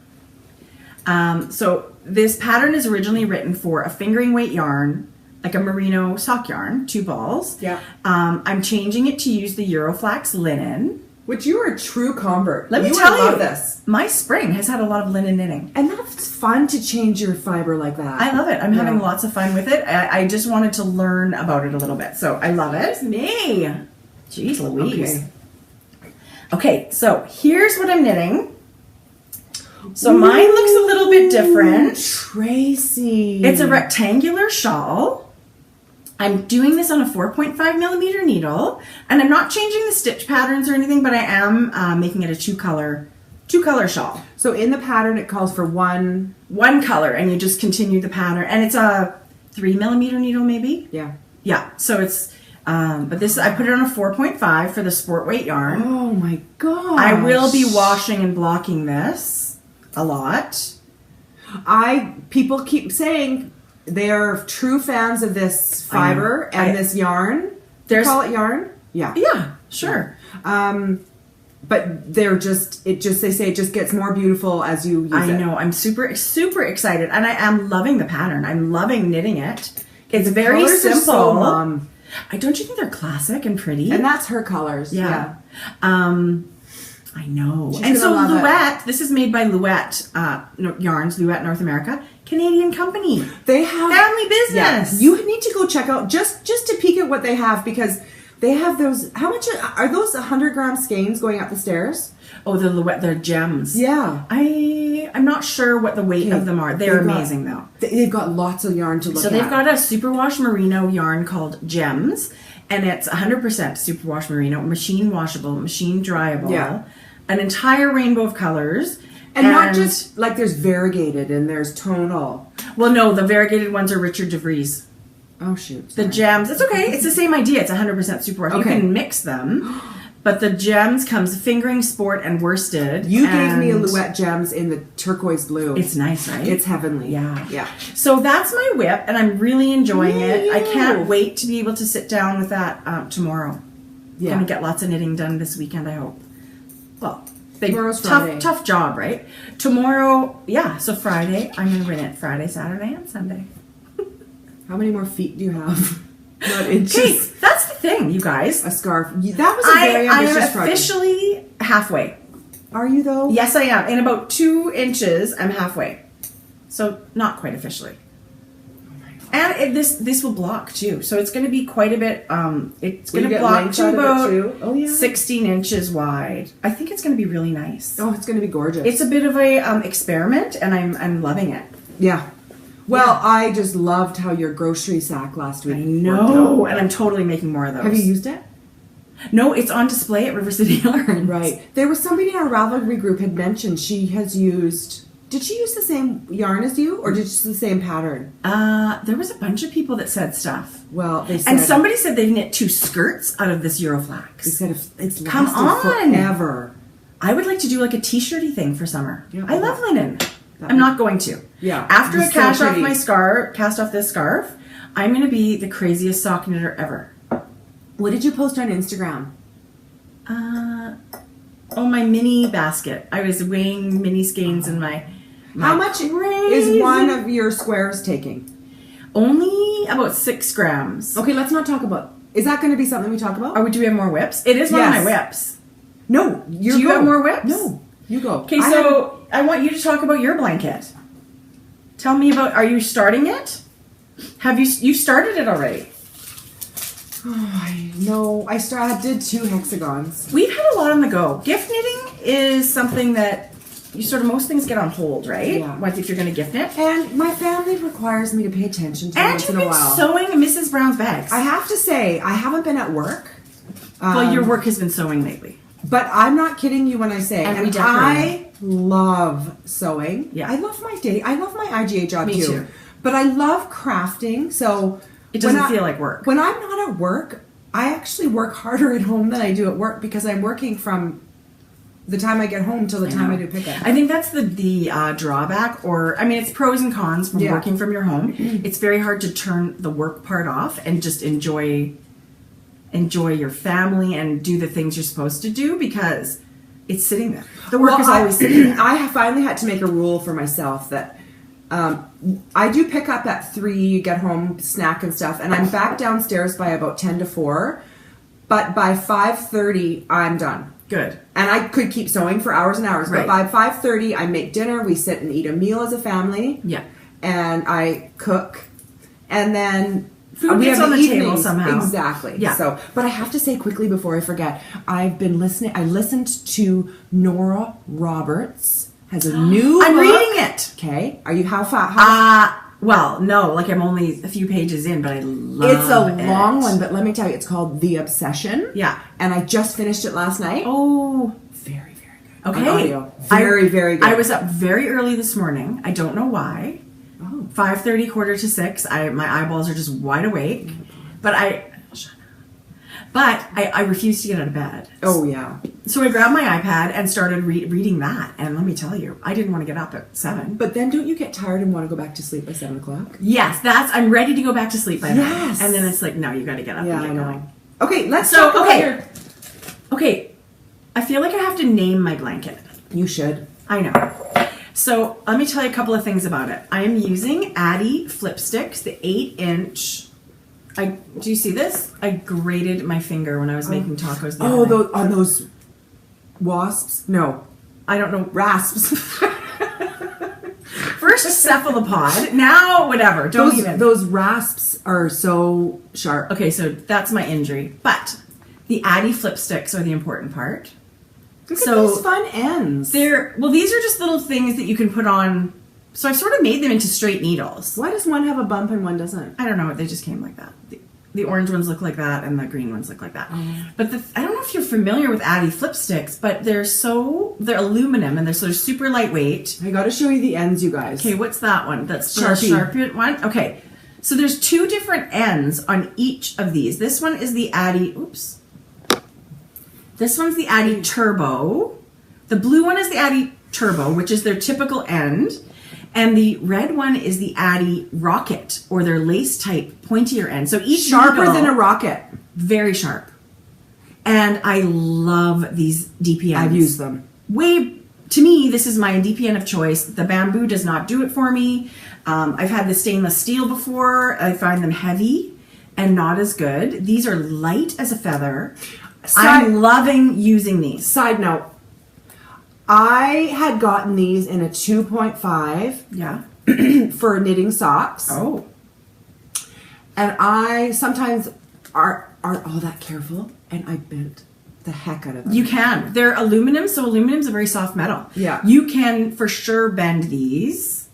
So this pattern is originally written for a fingering weight yarn, like a merino sock yarn, 2 balls. Yeah. I'm changing it to use the Euroflax linen. Which you are a true convert. Let me you tell you, love this. My spring has had a lot of linen knitting. And that's fun to change your fiber like that. I love it. I'm having lots of fun with it. I just wanted to learn about it a little bit. So I love it. Me. Jeez Louise. Okay, so here's what I'm knitting. So mine looks a little bit different. Tracy. It's a rectangular shawl. I'm doing this on a 4.5 millimeter needle, and I'm not changing the stitch patterns or anything, but I am making it a two color shawl. So in the pattern, it calls for one color, and you just continue the pattern, and it's a 3 millimeter needle, maybe. Yeah. Yeah. So it's, but this I put it on a 4.5 for the sport weight yarn. Oh my gosh. I will be washing and blocking this a lot. People keep saying they are true fans of this fiber and this yarn. Call it yarn? Yeah. Yeah, sure. But they say it just gets more beautiful as you use it. I know. I'm super excited, and I am loving the pattern. I'm loving knitting it. It's very simple. Don't you think they're classic and pretty? And that's her colors. Yeah. I know. She's and so Louette, this is made by Louette Yarns, Louette North America, Canadian company. They have family business. Yeah, you need to go check out just to peek at what they have, because they have those. How much are those 100-gram skeins going up the stairs? Oh, the Louette, they're gems. Yeah. I'm not sure what the weight of them are. They're amazing though. They've got lots of yarn to look at. So they've got a superwash merino yarn called Gems, and it's 100% superwash merino, machine washable, machine dryable, an entire rainbow of colors. And not just, like, there's variegated and there's tonal. Well, no, the variegated ones are Richard DeVries. Oh, shoot. Sorry. The Gems, it's okay. It's the same idea. It's 100% superwash. Okay. You can mix them. But the Gems comes fingering, sport, and worsted. You gave me a Louette Gems in the turquoise blue. It's nice, right? It's heavenly. Yeah. Yeah. So that's my whip, and I'm really enjoying it. I can't wait to be able to sit down with that tomorrow. Yeah. Going to get lots of knitting done this weekend, I hope. Well, tomorrow's Friday. Tough job, right? Tomorrow, so Friday, I'm going to knit Friday, Saturday, and Sunday. How many more feet do you have? Not inches. Okay, that's the thing, you guys. A scarf. That was a very ambitious project. I am officially halfway. Are you, though? Yes, I am. In about 2 inches, I'm halfway. So, not quite officially. And this will block, too. So, it's going to be quite a bit, it's going to block to about 16 inches wide. I think it's going to be really nice. Oh, it's going to be gorgeous. It's a bit of a experiment, and I'm loving it. Yeah. Well, I just loved how your grocery sack last week. I know, and I'm totally making more of those. Have you used it? No, it's on display at River City Yarns. Right. There was somebody in our Ravelry group had mentioned she has used... Did she use the same yarn as you, or did she use the same pattern? There was a bunch of people that said stuff. Well, they said... And somebody said they knit 2 skirts out of this Euroflax. They said if it's Come lasted on. forever. I would like to do like a t-shirty thing for summer. Yeah, I love linen. I'm not going to. Yeah. After I It's so cast off pretty. my scarf, cast off this scarf, I'm going to be the craziest sock knitter ever. What did you post on Instagram? My mini basket. I was weighing mini skeins in my How much is one of your squares taking? Only about 6 grams. Okay, let's not talk about... Is that going to be something we talk about? Do we have more whips? It is one of my whips. No, Do you have more whips? No, you go. Okay, so I want you to talk about your blanket. Tell me about, are you starting it? Have you started it already? No, I did 2 hexagons. We've had a lot on the go. Gift knitting is something that you sort of, most things get on hold, right? Yeah. What if you're going to gift knit? And my family requires me to pay attention to it And once you've in a been while. sewing Mrs. Brown's bags. I have to say, I haven't been at work. Well, your work has been sewing lately. But I'm not kidding you when I say, And we and definitely I love sewing. Yeah. I love my day. I love my IGA job Me too. But I love crafting. So It doesn't feel like work. When I'm not at work, I actually work harder at home than I do at work because I'm working from the time I get home till the time I do pickup. I think that's the drawback, or I mean, it's pros and cons from working from your home. It's very hard to turn the work part off and just enjoy your family and do the things you're supposed to do because it's sitting there. The work is always sitting there. I have finally had to make a rule for myself that I do pick up at 3, get home, snack and stuff, and I'm back downstairs by about 10 to 4. But by 5:30, I'm done. Good. And I could keep sewing for hours and hours. Right. But by 5:30, I make dinner. We sit and eat a meal as a family. Yeah. And I cook. And then Food we gets have on the the table evenings. somehow. Exactly. Yeah. So, but I have to say quickly before I forget, I've been listening. I listened to Nora Roberts has a new I'm book. reading it. Okay. Are you how far? Well, no, like I'm only a few pages in, but I love it. It's a long one, but let me tell you, it's called The Obsession. Yeah. And I just finished it last night. Oh. Very, very good. Okay. On audio. Very, very good. I was up very early this morning. I don't know why. Oh. 5:30, 5:45. My eyeballs are just wide awake. But I refused to get out of bed. Oh, yeah. So I grabbed my iPad and started reading that. And let me tell you, I didn't want to get up at 7. But then don't you get tired and want to go back to sleep by 7 o'clock? Yes, I'm ready to go back to sleep by then. Yes. And then it's like, no, you got to get up Yeah, and I get know. going. Okay, let's So, talk about your... Okay, I feel like I have to name my blanket. You should. I know. So let me tell you a couple of things about it. I am using Addy Flip Sticks, the 8-inch. Do you see this? I grated my finger when I was making tacos. The other day. On those wasps? No. I don't know. Rasps. First cephalopod, now whatever. Don't even. Those rasps are so sharp. Okay, so that's my injury. But the Addy Flip Sticks are the important part. Look So at these fun ends. these are just little things that you can put on. So I've sort of made them into straight needles. Why does one have a bump and one doesn't? I don't know. They just came like that. The orange ones look like that, and the green ones look like that. But I don't know if you're familiar with Addy Flip Sticks, but they're aluminum and they're sort of super lightweight. I got to show you the ends, you guys. Okay, what's that one? That's the Sharpie. Sharpie one. Okay, so there's 2 different ends on each of these. This one is the Addy. Oops. This one's the Addy Turbo. The blue one is the Addy Turbo, which is their typical end. And the red one is the Addy Rocket, or their lace type pointier end. So each Sharper needle, than a rocket. very sharp. And I love these DPNs. I've used them. To me, this is my DPN of choice. The bamboo does not do it for me. I've had the stainless steel before. I find them heavy and not as good. These are light as a feather. I'm loving using these. Side note. I had gotten these in a 2.5 Yeah. for knitting socks. Oh. And I sometimes aren't all that careful, and I bent the heck out of them. You can. They're aluminum, so aluminum's a very soft metal. Yeah. You can for sure bend these.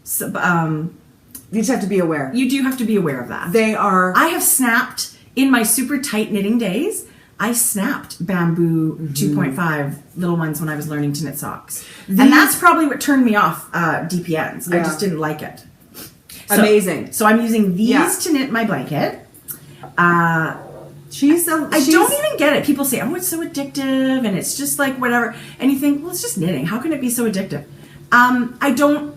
So, You just have to be aware. you do have to be aware of that. They are... I have snapped in my super tight knitting days. I snapped bamboo 2.5 little ones when I was learning to knit socks. And that's probably what turned me off DPNs. I just didn't like it. Amazing. So I'm using these to knit my blanket. I don't even get it. People say, oh, it's so addictive and it's just like whatever. And you think, well, it's just knitting. How can it be so addictive? I don't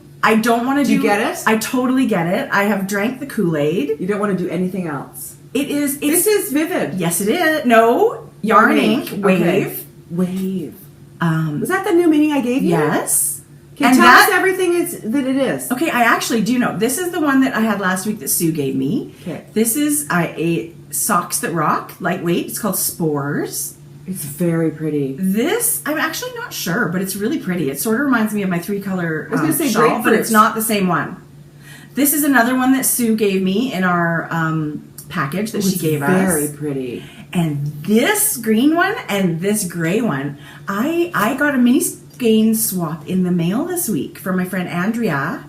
want to do... Do you get it? I totally get it. I have drank the Kool-Aid. You don't want to do anything else. This is Vivid. Yes, it is. No, Yarn Ink. Wave. Okay. Wave. Was that the new mini I gave you? Yes. Okay, tell us everything that it is. Okay, I actually do know. This is the one that I had last week that Sue gave me. Okay. This is a Socks That Rock, lightweight. It's called Spores. It's very pretty. This, I'm actually not sure, but it's really pretty. It sort of reminds me of my 3-color shawl, but it's not the same one. This is another one that Sue gave me in our package that she gave us. Very pretty. And this green one and this gray one, I got a mini skein swap in the mail this week from my friend Andrea,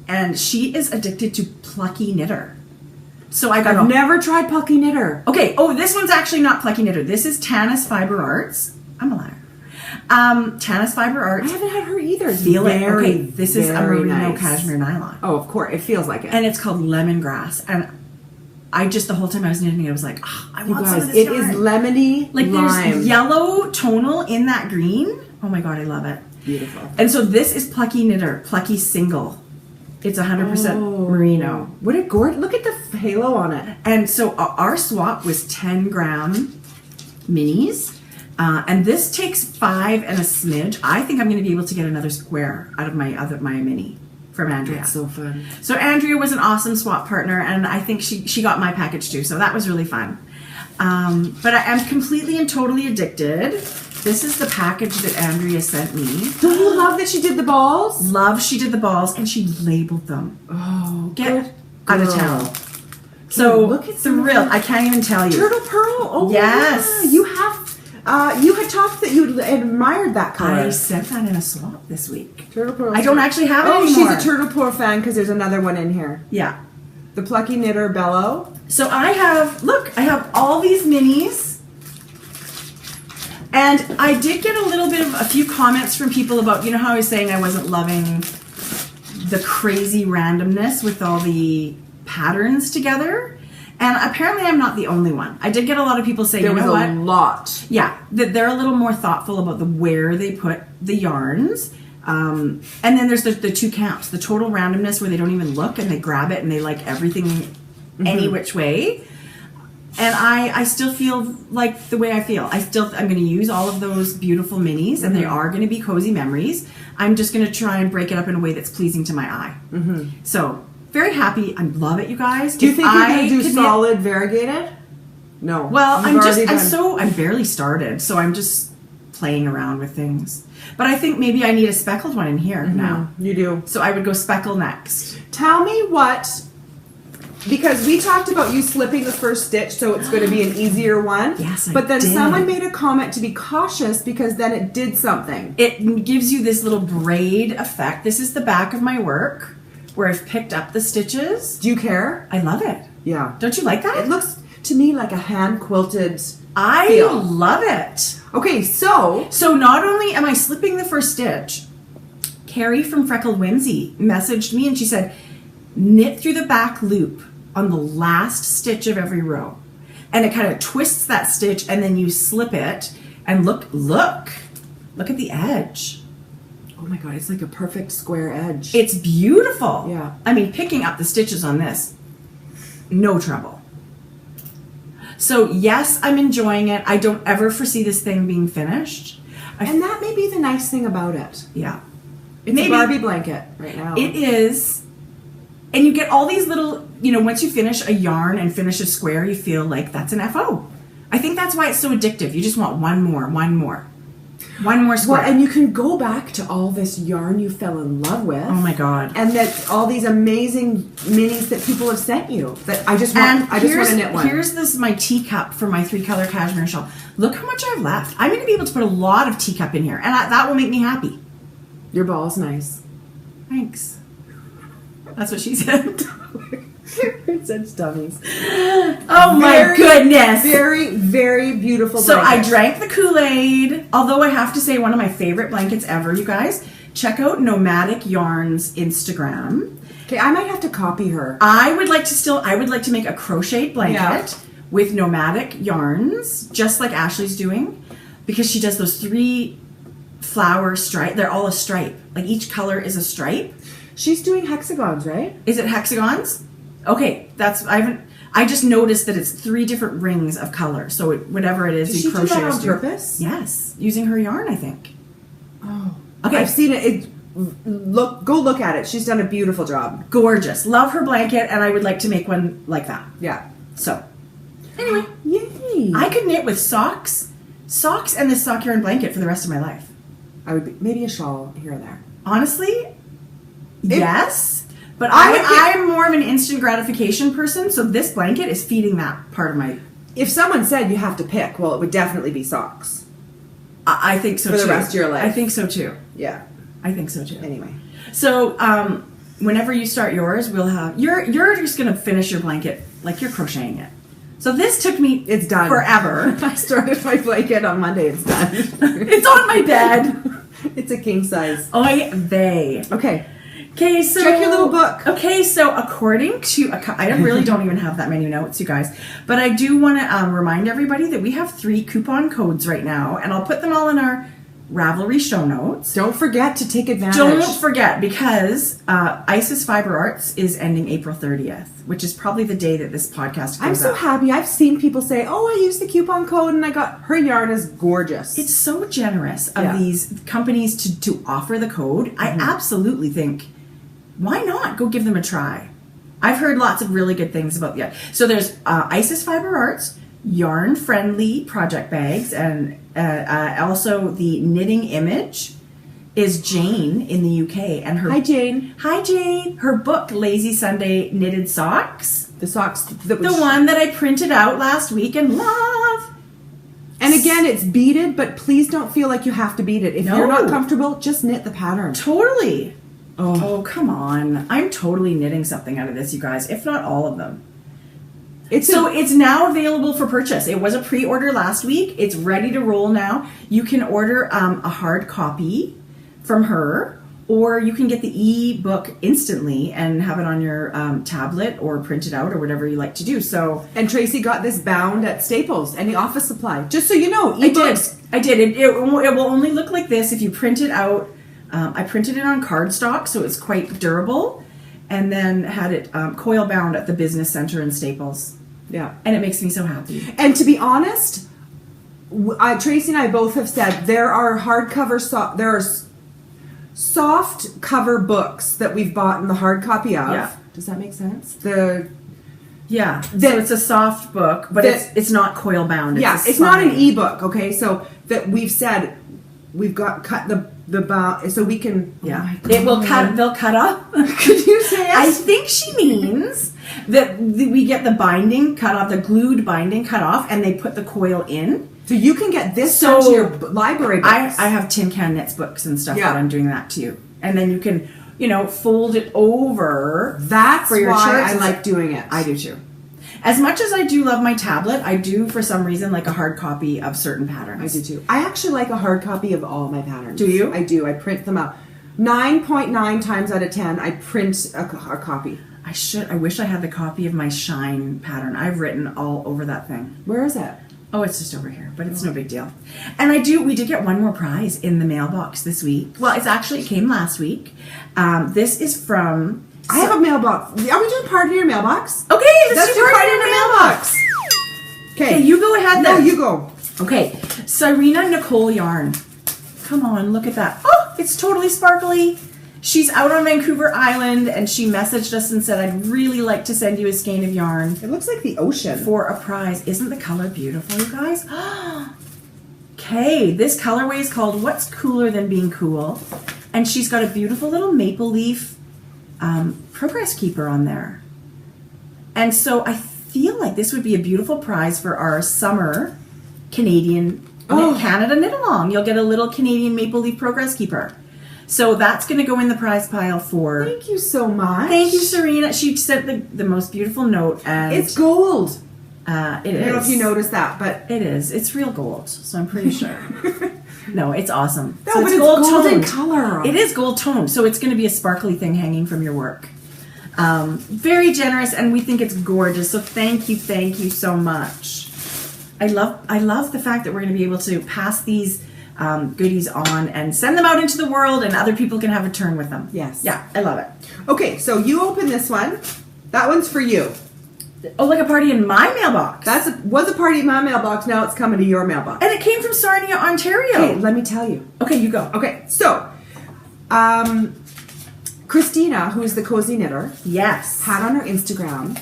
and she is addicted to Plucky Knitter. So I've never tried Plucky Knitter. Okay. Oh, this one's actually not Plucky Knitter. This is Tanis Fiber Arts. I'm a liar. Tanis Fiber Arts. I haven't had her either. Feel it. Okay. This is a merino cashmere nylon. Oh, of course. It feels like it. And it's called Lemongrass. And I just, the whole time I was knitting it, I was like, oh, I want some of this it yarn. is lemony like lime. There's yellow tonal in that green. Oh my God, I love it. Beautiful. And so this is Plucky Knitter, Plucky Single. It's 100% merino. What a gorgeous, look at the halo on it. And so our swap was 10 gram minis. And this takes 5 and a smidge. I think I'm going to be able to get another square out of my mini from Andrea. That's so fun. So Andrea was an awesome swap partner, and I think she got my package too. So that was really fun. But I am completely and totally addicted. This is the package that Andrea sent me. Don't you love that she did the balls? Love she did the balls and she labeled them. Oh, get out of town. So look at thrilled. I can't even tell you. Turtle pearl. Oh yes. Yeah. You have. You had talked that you admired that color. I sent that in a swap this week. Turtle pearl. I don't actually have it anymore. Oh, she's a turtle pearl fan because there's another one in here. Yeah. The Plucky Knitter Bellow. So I have all these minis. And I did get a few comments from people about, you know how I was saying I wasn't loving the crazy randomness with all the patterns together. And apparently I'm not the only one. I did get a lot of people saying, you know what? There was a lot. Yeah, that they're a little more thoughtful about where they put the yarns. And then there's the two camps, the total randomness where they don't even look and they grab it and they like everything any which way. And I still feel like the way I feel. I'm going to use all of those beautiful minis, and they are going to be cozy memories. I'm just going to try and break it up in a way that's pleasing to my eye. So, very happy. I love it, you guys. Do you think you're going to do solid variegated? No. Well, I'm barely started, so I'm just playing around with things. But I think maybe I need a speckled one in here now. You do. So I would go speckle next. Tell me what... Because we talked about you slipping the first stitch, so it's going to be an easier one. Yes, But then someone made a comment to be cautious because then it did something. It gives you this little braid effect. This is the back of my work where I've picked up the stitches. Do you care? I love it. Yeah. Don't you like that? It looks to me like a hand quilted I love it. Okay, so not only am I slipping the first stitch, Carrie from Freckled Whimsy messaged me and she said, knit through the back loop on the last stitch of every row. And it kind of twists that stitch and then you slip it and look at the edge. Oh my God, it's like a perfect square edge. It's beautiful. Yeah. I mean, picking up the stitches on this, no trouble. So yes, I'm enjoying it. I don't ever foresee this thing being finished. And that may be the nice thing about it. Yeah. It's a Barbie blanket right now. It is. And you get all these little, once you finish a yarn and finish a square, you feel like that's an FO. I think that's why it's so addictive. You just want one more square. Well, and you can go back to all this yarn you fell in love with. Oh my God. And that all these amazing minis that people have sent you. That I just want to knit one. Here's my teacup for my 3-color cashmere shawl. Look how much I've left. I'm going to be able to put a lot of teacup in here, and that will make me happy. Your ball's nice. Thanks. That's what she said. We're such dummies. Oh my goodness. Very, very beautiful So blanket. I drank the Kool-Aid. Although I have to say, one of my favorite blankets ever, you guys. Check out Nomadic Yarns Instagram. Okay, I might have to copy her. I would like to make a crocheted blanket with Nomadic Yarns, just like Ashley's doing, because she does those 3 flower stripe. They're all a stripe. Like each color is a stripe. She's doing hexagons, right? Is it hexagons? Okay, I just noticed that it's 3 different rings of color. So whatever it is, Did she do that on do. purpose? Yes, using her yarn, I think. Oh, Okay. I've seen it. Go look at it. She's done a beautiful job. Gorgeous. Love her blanket, and I would like to make one like that. Yeah. So, anyway, Yay! I could knit with socks, and this sock yarn blanket for the rest of my life. I would be, maybe a shawl here and there. Honestly, yes. But I would get- I'm more of an instant gratification person, so this blanket is feeding that part of my. If someone said you have to pick, well, it would definitely be socks. I think so For too. the rest of your life. I think so too. Yeah. I think so too. Anyway. So, whenever you start yours, we'll have you're just gonna finish your blanket like you're crocheting it. So this took me It's done. forever. I started my blanket on Monday. It's done. It's on my bed. It's a king size. Oy vey. Okay. Okay, so Check your little book. Okay, so according to I really don't even have that many notes, you guys, but I do want to remind everybody that we have 3 coupon codes right now, and I'll put them all in our Ravelry show notes. Don't forget to take advantage. Don't forget, because Isis Fiber Arts is ending April 30th, which is probably the day that this podcast goes I'm so up. happy. I've seen people say, "Oh, I used the coupon code and I got her yarn is gorgeous." It's so generous of Yeah. these companies to offer the code. I absolutely think, why not go give them a try? I've heard lots of really good things about the. So there's Isis Fiber Arts, yarn-friendly project bags, and also the Knitting Image is Jane in the UK, and her Hi, Jane. Hi Jane. Her book Lazy Sunday Knitted Socks, The socks. the one that I printed out last week and love. And again, it's beaded, but please don't feel like you have to bead it. If No. you're not comfortable, just knit the pattern. Totally. Oh. Oh, come on. I'm totally knitting something out of this, you guys, if not all of them. It's It's now available for purchase. It was a pre-order last week. It's ready to roll now. You can order a hard copy from her, or you can get the e-book instantly and have it on your tablet or print it out or whatever you like to do. So And Tracy got this bound at Staples, any office supply. Just so you know, ebooks. I did. It will only look like this if you print it out. I printed it on cardstock, so it's quite durable, and then had it coil bound at the business center in Staples. Yeah. And it makes me so happy. And to be honest, Tracy and I both have said there are hardcover, there are soft cover books that we've bought in the hard copy of. Yeah. Does that make sense? Yeah. That- So it's a soft book, but that- it's not coil bound. It's not an ebook, okay? So that we've said we've got cut the bound so we can. Yeah. Oh my God. It will cut. They'll cut off. Could you say it? I think she means that we get the binding cut off, the glued binding cut off, and they put the coil in. So you can get this So, to your library books. I have tin can knits books and stuff Yeah. that I'm doing that too, and then you can fold it over. That's for your why shirts. I like doing it. I do too. As much as I do love my tablet, I do for some reason like a hard copy of certain patterns. I do too. I actually like a hard copy of all my patterns. Do you? I do. I print them out. 9.9 times out of 10, I print a copy. I wish I had the copy of my Shine pattern. I've written all over that thing. Where is it? Oh, it's just over here, but it's no big deal. And we did get one more prize in the mailbox this week. Well, it came last week. This is from... I have a mailbox. Are we doing part of your mailbox? Okay, let's do part in the mailbox. Okay, you go ahead No, then. you go. Okay, Serena Nicole yarn. Come on, look at that. Oh, it's totally sparkly. She's out on Vancouver Island, and she messaged us and said, I'd really like to send you a skein of yarn It looks like the ocean. for a prize. Isn't the color beautiful, you guys? Okay, this colorway is called What's Cooler Than Being Cool? And she's got a beautiful little maple leaf progress keeper on there. And so I feel like this would be a beautiful prize for our summer Canada knit along. You'll get a little Canadian maple leaf progress keeper. So that's going to go in the prize pile for... Thank you so much. Thank you, Serena. She sent the most beautiful note. And It's gold. It is. I don't know if you noticed that, but... It is. It's real gold, so I'm pretty sure. No, it's awesome. No, so but it's it's gold golden toned. color. It is gold toned, so it's going to be a sparkly thing hanging from your work. Very generous, and we think it's gorgeous. So thank you so much. I love the fact that we're going to be able to pass these goodies on and send them out into the world, and other people can have a turn with them. Yes. Yeah, I love it. Okay, so you open this one. That one's for you. Oh, like a party in my mailbox. Was a party in my mailbox. Now it's coming to your mailbox. And it came from Sarnia, Ontario. Okay, let me tell you. Okay, you go. Okay, so Christina, who's the cozy knitter, Yes. had on her Instagram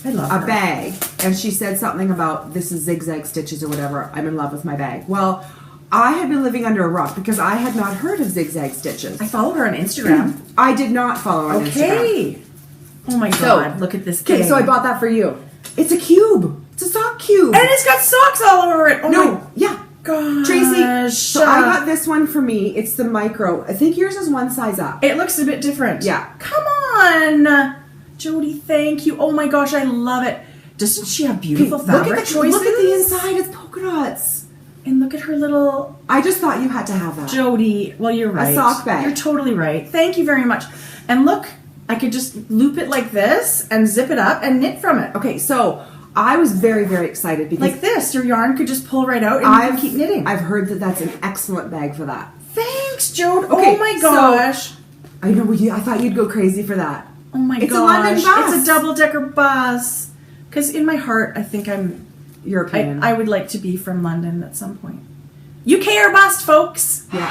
I love a her. bag, and she said something about this is zigzag stitches or whatever. I'm in love with my bag. Well, I had been living under a rock because I had not heard of zigzag stitches. I follow her on Instagram. I did not follow her on Instagram. Okay. Oh my God! Look at this thing. Okay, so I bought that for you. It's a cube. It's a sock cube. and it's got socks all over it. Oh no, my yeah. gosh, Tracy, so I got this one for me. It's the micro. I think yours is one size up. It looks a bit different. Yeah. Come on, Jody. Thank you. Oh my gosh, I love it. Doesn't she have beautiful fabric look at choices? Look at the inside. It's polka dots. And look at her little I just thought you had to have that. Jody. Well, you're right. sock bag. You're totally right. Thank you very much. And look, I could just loop it like this and zip it up and knit from it. Okay, so I was very, very excited because Like this, your yarn could just pull right out and you can keep knitting. I've heard that that's an excellent bag for that. Thanks, Jode. Okay, Oh my so- gosh. I know I thought you'd go crazy for that. Oh my It's gosh. a London bus. It's a double-decker bus. Because in my heart, I think European. I would like to be from London at some point. UK or bust, folks. Yeah.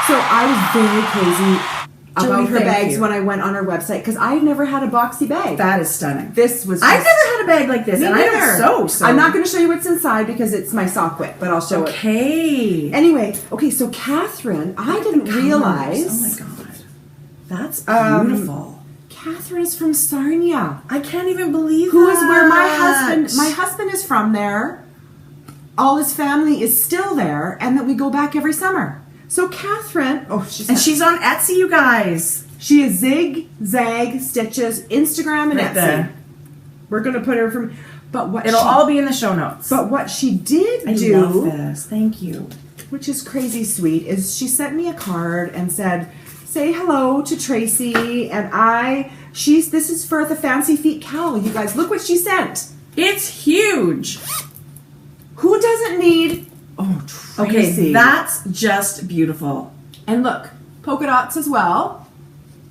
So I was very crazy about Jody, her thank bags you. when I went on her website because I've never had a boxy bag. That is stunning. This was. I've just- never had a bag like this, Me and neither. I don't sew. I'm not going to show you what's inside because it's my sock whip, but I'll show it. Okay. Anyway, okay, so Catherine, I didn't realize. Oh my god. That's beautiful. Catherine is from Sarnia, I can't even believe who that. is where my husband is from there. All his family is still there, and that we go back every summer. So Catherine, she's on Etsy, you guys. she is Zigzag Stitches, Instagram and Right Etsy. there. We're gonna put her from, but what It'll she, all be in the show notes. But what she did I do, love this. Thank you. which is crazy sweet, is she sent me a card and said, "Say hello to Tracy," and this is for the Fancy Feet cowl. You guys, look what she sent. It's huge. Who doesn't need? Oh, Tracy. Okay, that's just beautiful. And look, polka dots as well.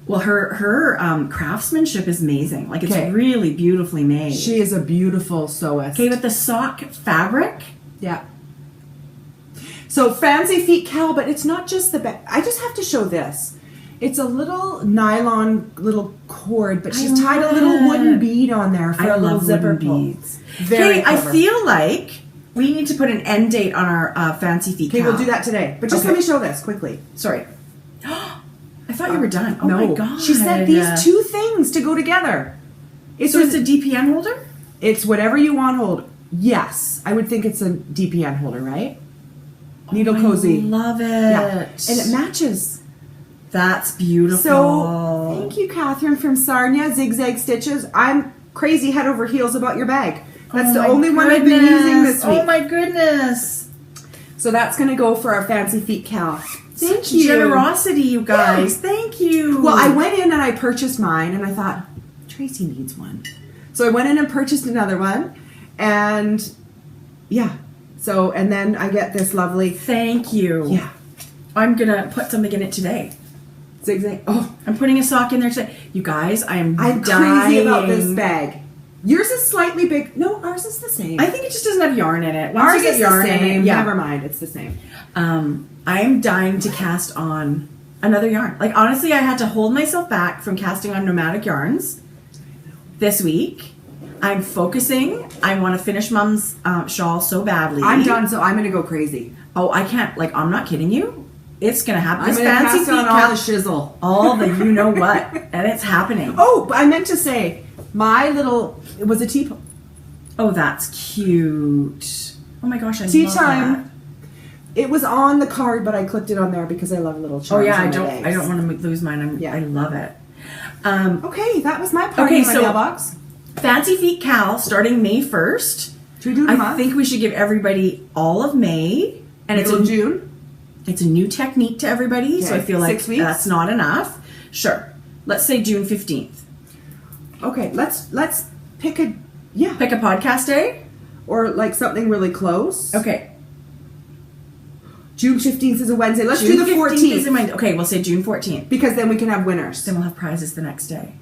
Well, her craftsmanship is amazing. Like, it's Okay. really beautifully made. She is a beautiful sewist. Okay, with the sock fabric. Yeah. So Fancy Feet cowl, but it's not just the back. I just have to show this. It's a little nylon little cord, but she's tied a little love wooden it. bead on there for I a little love zipper wooden pull. beads. Very Okay, I clever. feel like we need to put an end date on our Fancy Feet Okay, cowl. we'll do that today. But just Okay. let me show this quickly. Sorry. I thought you were done. Oh no, my god. she sent these two things to go together. So it's a DPN holder? It's whatever you want hold. Yes, I would think it's a DPN holder, right? Needle cozy. I love it. Yeah, and it matches. That's beautiful. So, thank you, Catherine from Sarnia, Zigzag Stitches. I'm crazy head over heels about your bag. That's the my only one I've been using goodness. this week. Oh my goodness. So that's going to go for our Fancy Feet cowl. Thank Such you. generosity, you guys. Yeah. Thank you. Well, I went in and I purchased mine, and I thought, Tracy needs one. So I went in and purchased another one, and yeah. So, and then I get this lovely, Thank you. yeah, I'm going to put something in it today. zigzag. Oh, I'm putting a sock in there today. You guys, I'm I'm dying. crazy about this bag. Yours is slightly big. No, ours is the same. I think it just doesn't have yarn in it. Once Ours you get is yarn the same. in it, yeah. Never mind, it's the same. I'm dying to cast on another yarn. Like, honestly, I had to hold myself back from casting on nomadic yarns this week. I'm focusing. I want to finish Mom's shawl so badly. I'm done, so I'm going to go crazy. Oh, I can't. Like, I'm not kidding you. It's going to happen. I'm This going to Fancy cast Feet on all cowl- the shizzle. all the you know what, and it's happening. Oh, but I meant to say, it was a Oh, that's cute. Oh my gosh, I tea love time. that. It was on the card, but I clicked it on there because I love little charms. Oh yeah, on I my don't bags. want to lose mine. I love it. Okay, that was my part in my mailbox. Fancy Feet Cal starting May 1st. Should we do it I think we should give everybody all of May and Middle of June. It's a new technique to everybody, so I feel like 6 weeks? that's not enough. Sure. Let's say June 15th. Okay, let's pick a Pick a podcast day or like something really close. Okay. June 15th is a Wednesday. Let's June do the 14th. Is a Wednesday. Okay, we'll say June 14th. Because then we can have winners. Then we'll have prizes the next day.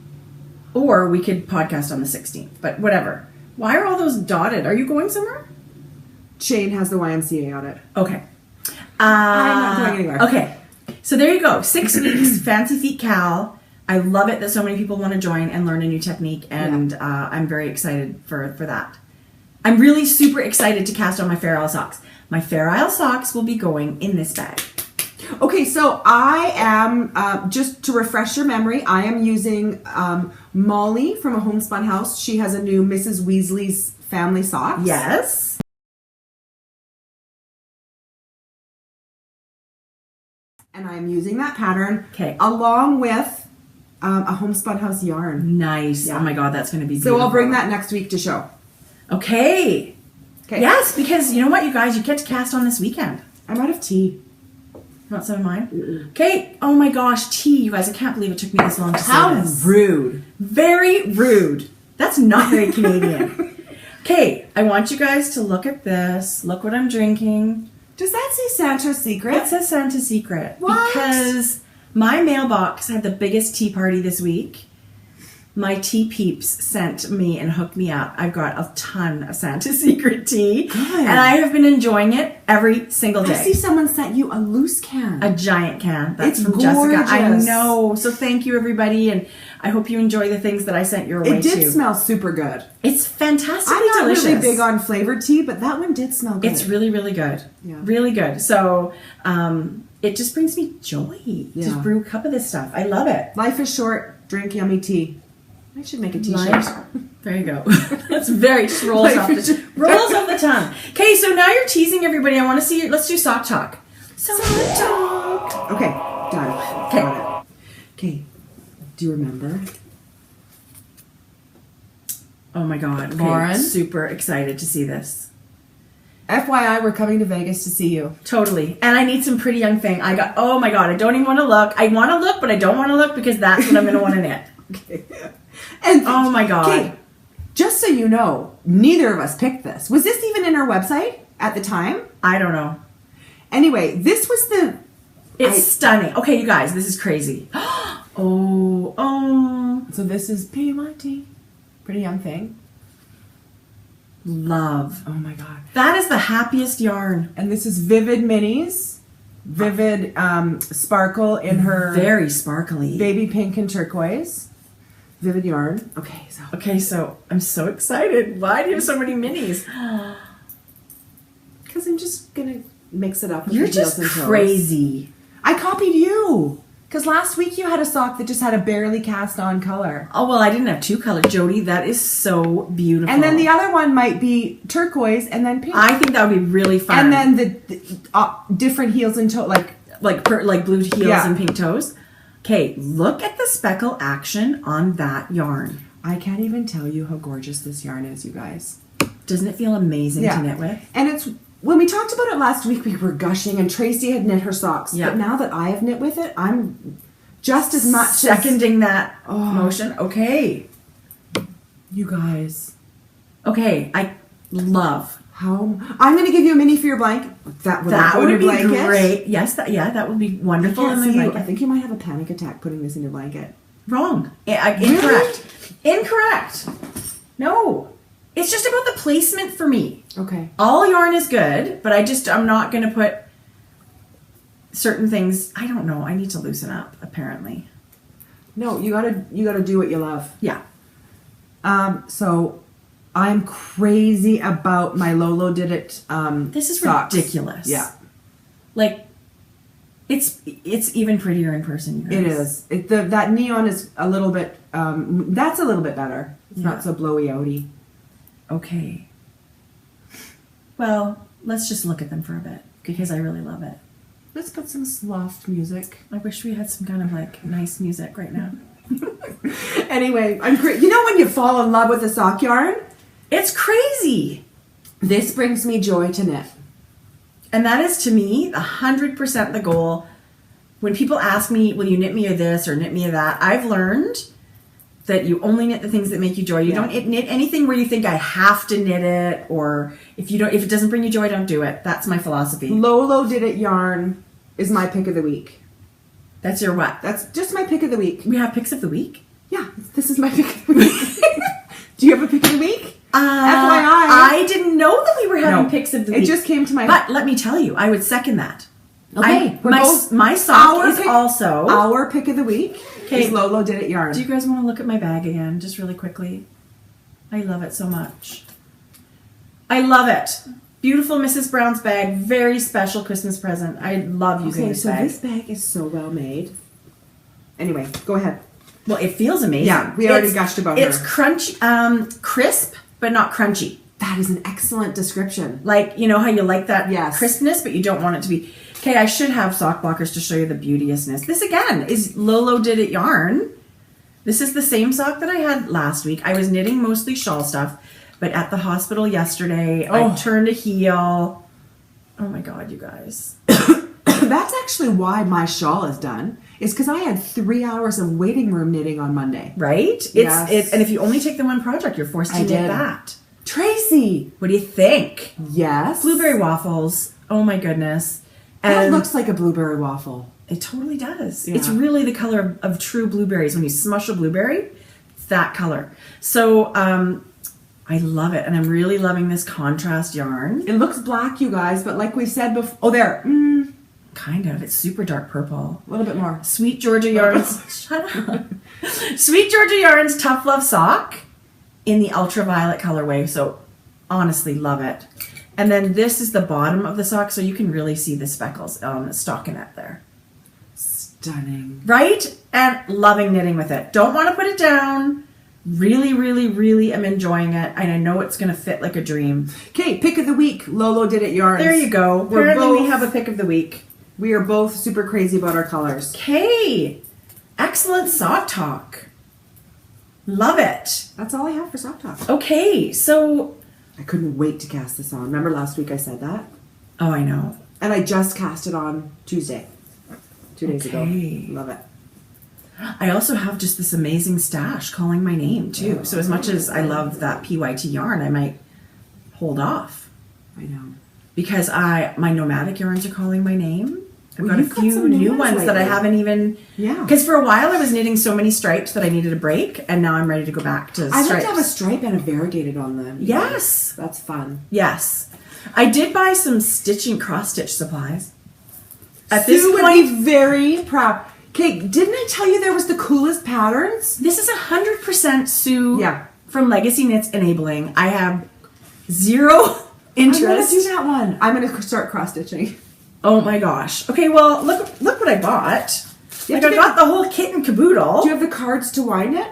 Or we could podcast on the 16th, but whatever. Why are all those dotted? Are you going somewhere? Shane has the YMCA on it. Okay. I'm not going anywhere. Okay. So there you go. 6 weeks, Fancy Feet Cal. I love it that so many people want to join and learn a new technique, and I'm very excited for that. I'm really super excited to cast on my Fair Isle socks. My Fair Isle socks will be going in this bag. Okay, so I am, just to refresh your memory, I am using Molly from A Homespun House. She has a new Mrs. Weasley's family socks. Yes. And I'm using that pattern. Okay. Along with a Homespun House yarn. Nice. Yeah. Oh my God, that's going to be beautiful. So I'll bring that next week to show. Okay. Okay. Yes, because you know what, you guys, you get to cast on this weekend. I'm out of tea. You want some of mine? Okay. Oh my gosh, tea. You guys, I can't believe it took me this long to say this. rude. Very rude. That's not very Canadian. Okay, I want you guys to look at this. Look what I'm drinking. Does that say Santa's Secret? It says Santa's Secret. What? Because my mailbox had the biggest tea party this week. My tea peeps sent me and hooked me up. I've got a ton of Santa's Secret tea. Good. And I have been enjoying it every single day. I see someone sent you a loose can. A giant can. That's It's from Jessica. I gorgeous. know. So thank you, everybody. And I hope you enjoy the things that I sent your way, It did too. smell super good. It's fantastically I'm not delicious. really big on flavored tea, but that one did smell good. It's really, really good. Yeah. Really good. So it just brings me joy Yeah. to brew a cup of this stuff. I love it. Life is short. Drink yummy tea. I should make a t-shirt. Life- There you go. That's very just rolls Life off is the short. rolls off the tongue. Okay, so now you're teasing everybody. I want to see. Let's do sock talk. Sock talk. Okay, done. Okay. Got it. Okay. Do you remember? Oh my God, okay, Lauren? super excited to see this. FYI, we're coming to Vegas to see you. Totally. And I need some pretty young thing. Oh my God, I don't even want to look. I want to look, but I don't want to look because that's what I'm going to want to knit. Okay. And Oh my God. Okay, just so you know, neither of us picked this. Was this even in our website at the time? I don't know. Anyway, this was the... It's stunning. Okay, you guys, this is crazy. Oh. So this is PYT. Pretty young thing. Love. Oh my God. That is the happiest yarn. And this is Vivid Minis. Vivid sparkle in her Very sparkly. baby pink and turquoise. Vivid yarn. Okay, so I'm so excited. Why do you have so many minis? Because I'm just going to mix it up with You're the heels just and toes. crazy. I copied you. Because last week you had a sock that just had a barely cast on color. Oh, well, I didn't have two colors, Jody. That is so beautiful. And then the other one might be turquoise and then pink. I think that would be really fun. And then the different heels and toe, like like blue heels Yeah. and pink toes. Okay, look at the speckle action on that yarn. I can't even tell you how gorgeous this yarn is, you guys. Doesn't it feel amazing to knit with? And it's, when we talked about it last week, we were gushing and Tracy had knit her socks. Yeah. But now that I have knit with it, I'm just as much Seconding that motion. Okay. you guys. Okay, I love. How I'm going to give you a mini for your blanket. That Would be blanket. great. Yes, that would be I wonderful can't in my see you. blanket. I think you might have a panic attack putting this in your blanket. Wrong. Incorrect. Incorrect. No. It's just about the placement for me. Okay. All yarn is good, but I'm not going to put certain things. I don't know. I need to loosen up, apparently. No, you gotta do what you love. Yeah. So I'm crazy about my Lolo Did It This is socks. ridiculous. Yeah. Like, it's even prettier in person. You guys. It is. That neon is a little bit, that's a little bit better. It's Yeah. not so blowy outy. Okay. Well, let's just look at them for a bit. because I really love it. Let's put some soft music. I wish we had some kind of like nice music right now. Anyway, you know when you fall in love with a sock yarn? It's crazy. This brings me joy to knit. And that is, to me, 100% the goal. When people ask me, will you knit me or this or knit me or that, I've learned that you only knit the things that make you joy. You don't knit anything where you think I have to knit it, or if it doesn't bring you joy, don't do it. That's my philosophy. Lolo Did It yarn is my pick of the week. That's your what? That's just my pick of the week. We have picks of the week? Yeah, this is my pick of the week. Do you have a pick of the week? FYI. I didn't know that we were having picks of the week. It just came to my... But let me tell you, I would second that. Okay. My sock is also... Our pick of the week is Lolo Did It yarn. Do you guys want to look at my bag again, just really quickly? I love it so much. I love it. Beautiful Mrs. Brown's bag. Very special Christmas present. I love using this bag. This bag is so well made. Anyway, go ahead. Well, it feels amazing. Yeah, we already gushed about her. It's crunchy, crisp, but not crunchy. That is an excellent description. Like, you know how you like that crispness, but you don't want it to be... Okay, I should have sock blockers to show you the beauteousness. This, again, is Lolo Did It yarn. This is the same sock that I had last week. I was knitting mostly shawl stuff, but at the hospital yesterday, I turned a heel. Oh my God, you guys. That's actually why my shawl is done. Is because I had 3 hours of waiting room knitting on Monday. Right? And if you only take the one project, you're forced to knit that. Tracy! What do you think? Yes. Blueberry waffles. Oh my goodness. That looks like a blueberry waffle. It totally does. Yeah. It's really the color of true blueberries. When you smush a blueberry, it's that color. So I love it. And I'm really loving this contrast yarn. It looks black, you guys, but like we said before... Oh, there. Kind of. It's super dark purple. A little bit more. Sweet Georgia Yarns. Shut up. Sweet Georgia Yarns Tough Love Sock in the ultraviolet colorway. So honestly, love it. And then this is the bottom of the sock, so you can really see the speckles on the stockinette there. Stunning. Right? And loving knitting with it. Don't want to put it down. Really, really, really am enjoying it. And I know it's going to fit like a dream. Okay, pick of the week. Lolo Did It yarns. There you go. Apparently we have a pick of the week. We are both super crazy about our colors. Okay. Excellent sock talk. Love it. That's all I have for sock talk. Okay, so... I couldn't wait to cast this on. Remember last week I said that? Oh, I know. And I just cast it on Tuesday. 2 days ago. Love it. I also have just this amazing stash calling my name, too. So as much as I love that PYT yarn, I might hold off. I know. Because my nomadic yarns are calling my name. I've got a few new ones that I haven't even... Yeah. Because for a while I was knitting so many stripes that I needed a break, and now I'm ready to go back to stripes. I'd like to have a stripe and a variegated on them. Yes. That's fun. Yes. I did buy some stitching cross-stitch supplies. At this point... would be very proud. Okay, didn't I tell you there was the coolest patterns? This is 100% Sue from Legacy Knits Enabling. I have zero interest. I'm going to do that one. I'm going to start cross-stitching. Oh my gosh. Okay, well, look what I bought. I got the whole kit and caboodle. Do you have the cards to wind it?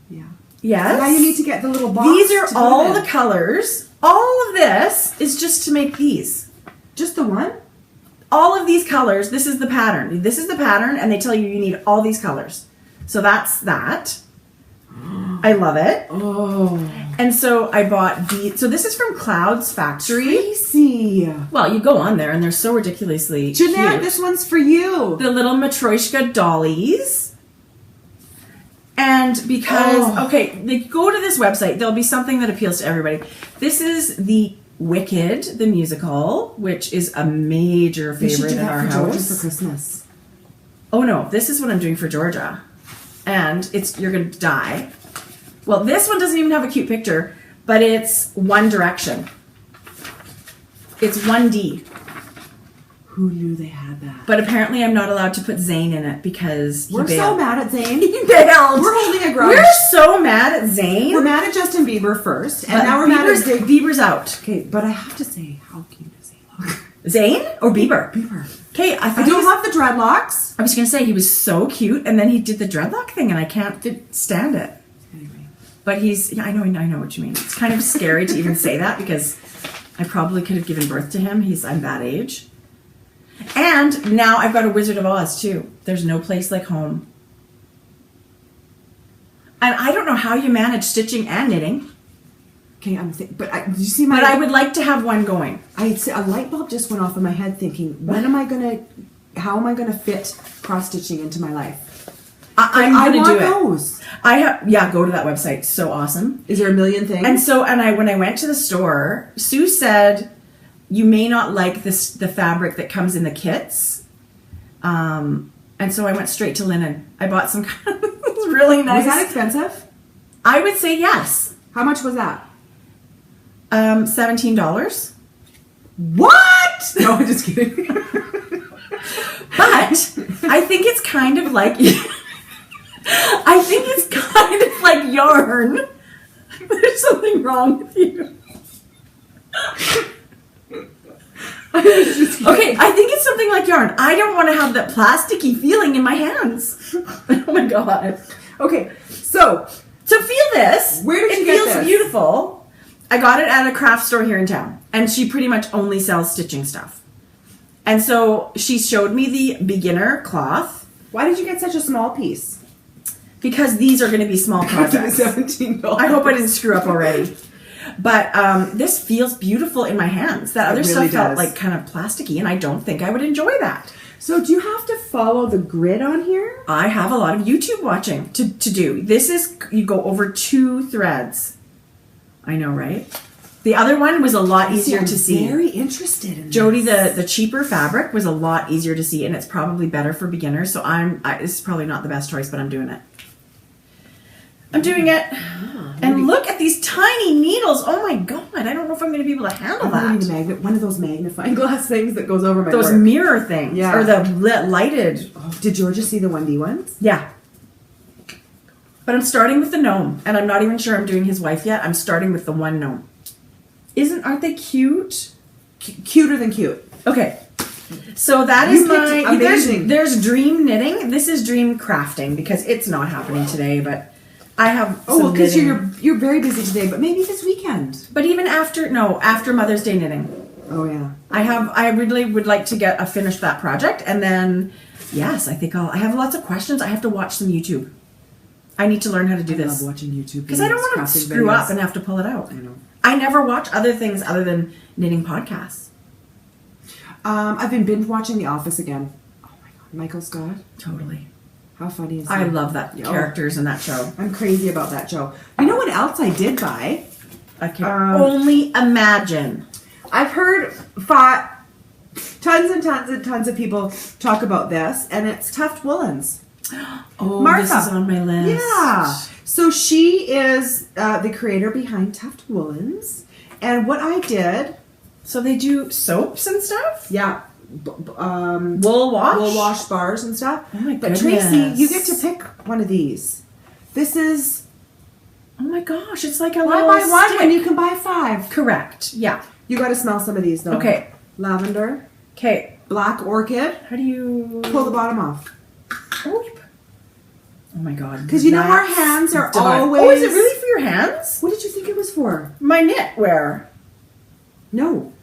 Yeah. Yes. So now you need to get the little box. These are all the colors. All of this is just to make these. Just the one? All of these colors, this is the pattern. This is the pattern, and they tell you need all these colors. So that's that. I love it. Oh. And so I bought these. So this is from Cloud's Factory. Tracy. Well, you go on there, and they're so ridiculously Jeanette, cute. this one's for you. The little Matryoshka dollies. And because, okay, they go to this website, there'll be something that appeals to everybody. This is the Wicked, the musical, which is a major favorite in our house. Georgia for Christmas. Oh no, this is what I'm doing for Georgia. And you're going to die. Well, this one doesn't even have a cute picture, but it's One Direction. It's 1D. Who knew they had that? But apparently I'm not allowed to put Zayn in it because we're so mad at Zayn. He bailed. We're holding a grudge. We're so mad at Zayn. We're mad at Justin Bieber first, and but now we're mad at Zayn. Bieber's out. Okay, but I have to say, how cute is he look? Zayn or Bieber? Bieber. Okay, I don't love the dreadlocks. I was going to say he was so cute, and then he did the dreadlock thing, and I can't stand it. Anyway. But I know what you mean. It's kind of scary to even say that because I probably could have given birth to him. I'm that age. And now I've got a Wizard of Oz too. There's no place like home. And I don't know how you manage stitching and knitting. Okay, did you see my? But I would like to have one going. A light bulb just went off in my head thinking, how am I gonna fit cross stitching into my life? I'm gonna do it. Those. Go to that website. So awesome. Is there a million things? And when I went to the store, Sue said, you may not like the fabric that comes in the kits. And so I went straight to linen. I bought some kind of really nice. Was that expensive? I would say yes. How much was that? $17. What? No, I'm just kidding. But I think it's kind of like yarn. There's something wrong with you. Okay, I think it's something like yarn. I don't want to have that plasticky feeling in my hands. Oh my god. Okay, so feel this. Where did you get this? It feels beautiful. I got it at a craft store here in town, and she pretty much only sells stitching stuff. And so she showed me the beginner cloth. Why did you get such a small piece? Because these are going to be small projects. $17. I hope I didn't screw up already. But this feels beautiful in my hands. That other stuff felt like kind of plasticky, and I don't think I would enjoy that. So do you have to follow the grid on here? I have a lot of YouTube watching to do. This is, you go over 2 threads. I know, right? The other one was a lot easier to see. I'm very interested in this. Jody, the cheaper fabric was a lot easier to see, and it's probably better for beginners. So this is probably not the best choice, but I'm doing it. I'm doing it. And look at these tiny needles. Oh my god, I don't know if I'm going to be able to handle that. One of those magnifying glass things that goes over my Those work. mirror things. Yeah. Or the lighted. Oh, did Georgia see the 1D ones? Yeah. But I'm starting with the gnome, and I'm not even sure I'm doing his wife yet. I'm starting with the one gnome. Aren't they cute? Cuter than cute. Okay. So that is my amazing. There's dream knitting. This is dream crafting because it's not happening today, but I have because you're very busy today, but maybe this weekend. But even after Mother's Day knitting. Oh yeah. I really would like to finish that project, and then yes, I think I have lots of questions. I have to watch some YouTube. I need to learn how to do this. I love watching YouTube because I don't want to screw up and have to pull it out. I know. I never watch other things other than knitting podcasts. I've been binge watching The Office again. Oh my god, Michael Scott. Totally. How funny is that? I love that characters in that show. I'm crazy about that show. You know what else I did buy? I can only imagine. I've heard tons and tons and tons of people talk about this, and it's Tuft Woolens. Oh, Martha. This is on my list. Yeah. So she is the creator behind Tuft Woolens, and what I did. So they do soaps and stuff? Yeah. Wool wash bars and stuff. Oh my But goodness. Tracy, you get to pick one of these. This is oh my gosh, it's like a buy little one stick. when you can buy 5. Correct. Yeah. You got to smell some of these though. Okay. Lavender, Okay. black orchid. How do you Pull the bottom off. Oh my god. Because you know our hands are always. Oh, is it really for your hands? What did you think it was for? My knitwear. No,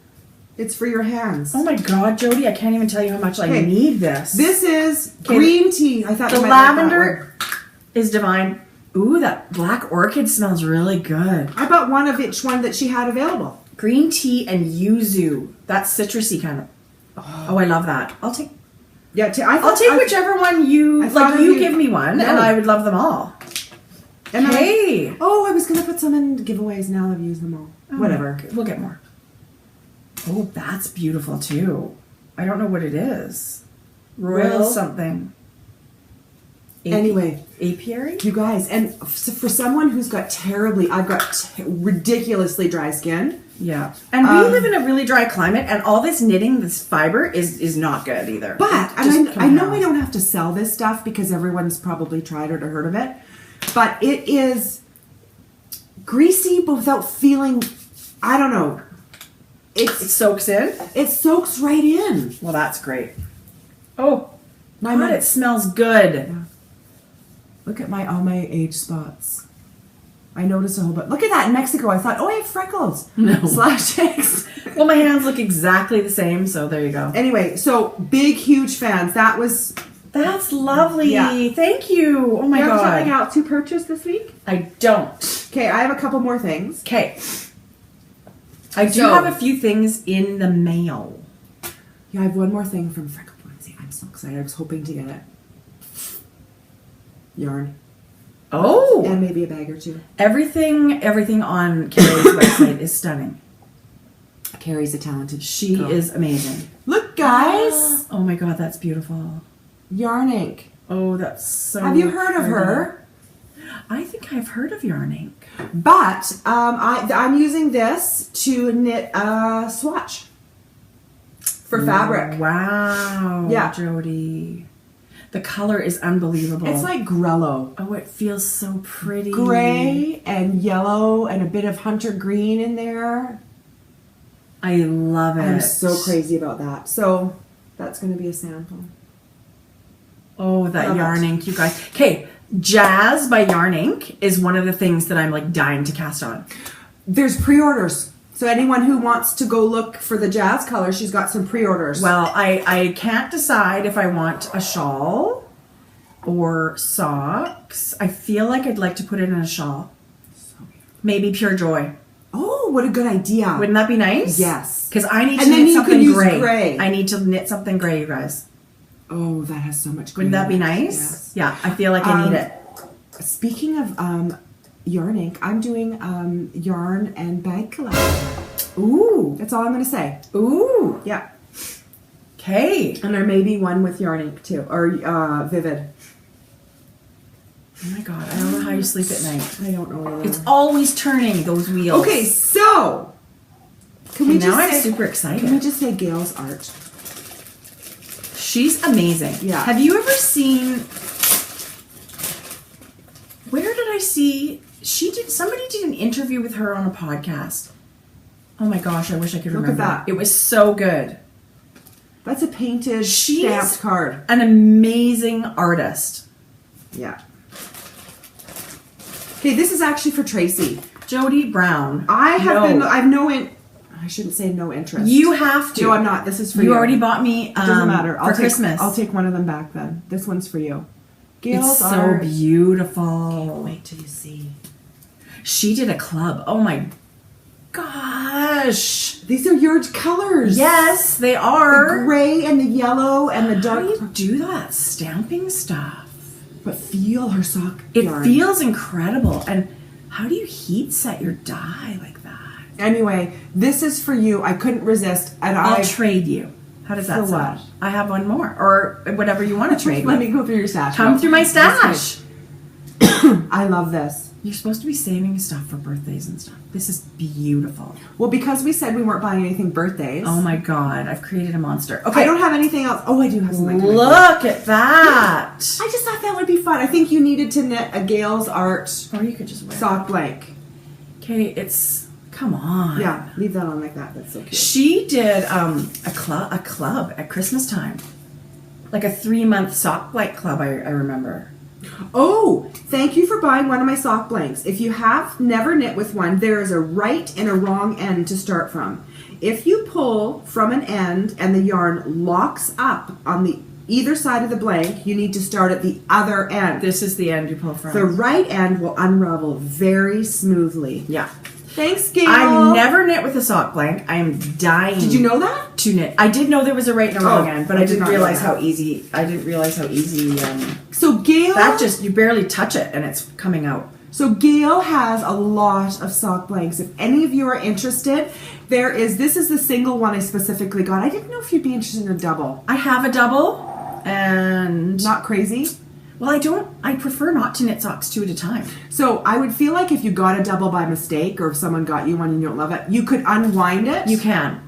it's for your hands. Oh my god, Jody, I can't even tell you how much I need this. This is green tea. I thought the you might like that lavender is divine. Ooh, that black orchid smells really good. I bought one of each one that she had available. Green tea and yuzu. That's citrusy kind of. Oh, I love that. I'll take. Yeah, I'll take whichever one you like. You give me one, and I would love them all. And hey. I was gonna put some in giveaways. Now I've used them all. Oh, whatever. We'll get more. Oh, that's beautiful too. I don't know what it is. Royal something. Anyway, apiary. You guys, and for someone who's got I've got ridiculously dry skin. Yeah, and we live in a really dry climate, and all this knitting, this fiber is not good either. But I know I don't have to sell this stuff because everyone's probably tried it or heard of it. But it is greasy, but without feeling. I don't know. It soaks in. It soaks right in. Well, that's great. Oh, God, it smells good. Yeah. Look at all my age spots. I noticed a whole bunch. Look at that in Mexico. I thought, oh, I have freckles. No. Slash ticks. Well, my hands look exactly the same, so there you go. Anyway, so big, huge fans. That's lovely. Yeah. Thank you. Oh my You have God. something else to purchase this week? I don't. Okay, I have a couple more things. Okay. I do have a few things in the mail. Yeah, I have one more thing from Freckle Boise. I'm so excited. I was hoping to get it. Yarn. Oh. And maybe a bag or two. Everything on Carrie's website is stunning. Carrie's a talented She girl. is amazing. Look, guys. Oh my God, that's beautiful. Yarn Ink. Oh, that's so Have you heard of her? I think I've heard of Yarn Ink. But I'm using this to knit a swatch for fabric. Wow. Yeah. Jody. The color is unbelievable. It's like Grello. Oh, it feels so pretty. Gray and yellow and a bit of hunter green in there. I love it. I'm so crazy about that. So that's going to be a sample. Oh, that Love Yarn it. Ink, you guys. Okay, Jazz by Yarn Ink is one of the things that I'm like dying to cast on. There's pre-orders. So anyone who wants to go look for the Jazz color, she's got some pre-orders. Well, I can't decide if I want a shawl or socks. I feel like I'd like to put it in a shawl. Maybe Pure Joy. Oh, what a good idea. Wouldn't that be nice? Yes. Because I need to And then knit you something can use gray. gray. I need to knit something gray, you guys. Oh, that has so much green. Wouldn't that be in it. nice? Yes. Yeah, I feel like I need it. Speaking of Yarn Ink, I'm doing yarn and bag collection. Ooh. That's all I'm going to say. Ooh. Yeah. Okay. And there may be one with Yarn Ink too, or Vivid. Oh my God, I don't know how you sleep at night. I don't know. It's always turning, those wheels. Okay, so can we And just now I'm say, super excited. Can we just say Gail's art? She's amazing. Yeah. Have you ever seen? Where did I see? Somebody did an interview with her on a podcast. Oh my gosh, I wish I could Look at remember. that. It was so good. That's a painted She's stamped card. an amazing artist. Yeah. Okay, this is actually for Tracy. Jody Brown. I No. shouldn't say no interest. You have to. No, I'm not. This is for you. You already bought me. It doesn't matter. For Christmas. I'll take one of them back then. This one's for you. Gail's It's so art. beautiful. Wait till you see. She did a club. Oh my gosh. These are your colors. Yes, they The are. gray and the yellow and the How dark. do you do that stamping stuff? But feel her sock It yarn. feels incredible. And how do you heat set your dye like that? Anyway, this is for you. I couldn't resist, and I'll trade you. How does that For sound? what? I have one more, or whatever you want to trade. Let me. me go through your stash. Come No, through my that's stash. fine. I love this. You're supposed to be saving stuff for birthdays and stuff. This is beautiful. Well, because we said we weren't buying anything birthdays. Oh my god, I've created a monster. Okay, I don't have anything else. Oh, I do have something. coming. look at that. I just thought that would be fun. I think you needed to knit a Gail's art Or you could just wear sock blank. Okay, come on. Yeah, leave that on like that. That's so cute. She did a club at Christmas time. Like a 3-month sock blank club, I remember. Oh, thank you for buying one of my sock blanks. If you have never knit with one, there is a right and a wrong end to start from. If you pull from an end and the yarn locks up on the either side of the blank, you need to start at the other end. This is the end you pull from. The right end will unravel very smoothly. Yeah. Thanks, Gail. I never knit with a sock blank. I am dying. Did you know that? To knit. I did know there was a right and a wrong end, but I I did didn't not know realize that. how easy. I didn't realize how easy. So Gail, That just you barely touch it and it's coming out. So Gail has a lot of sock blanks. If any of you are interested, this is the single one I specifically got. I didn't know if you'd be interested in a double. I have a double, and Not crazy. well, I prefer not to knit socks 2 at a time. So I would feel like if you got a double by mistake, or if someone got you one and you don't love it, you could unwind it. You can.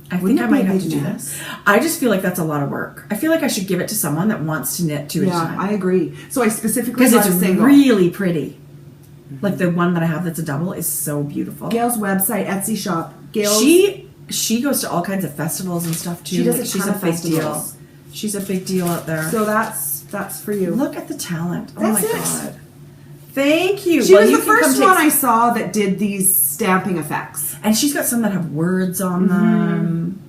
I Wouldn't think I it be might a have to big do mess? this. I just feel like that's a lot of work. I feel like I should give it to someone that wants to knit 2 at a Yeah, time. I agree. So I specifically Because got it's a single. really pretty. Like the one that I have that's a double is so beautiful. Gail's website, Etsy shop. Gail's. She goes to all kinds of festivals and stuff too. She does a She's ton a of big festivals. deal. She's a big deal out there. So that's for you. Look at the talent. Oh That's my it. god. Thank you. She was you the can first come one take- I saw that did these stamping effects. And she's got some that have words on them.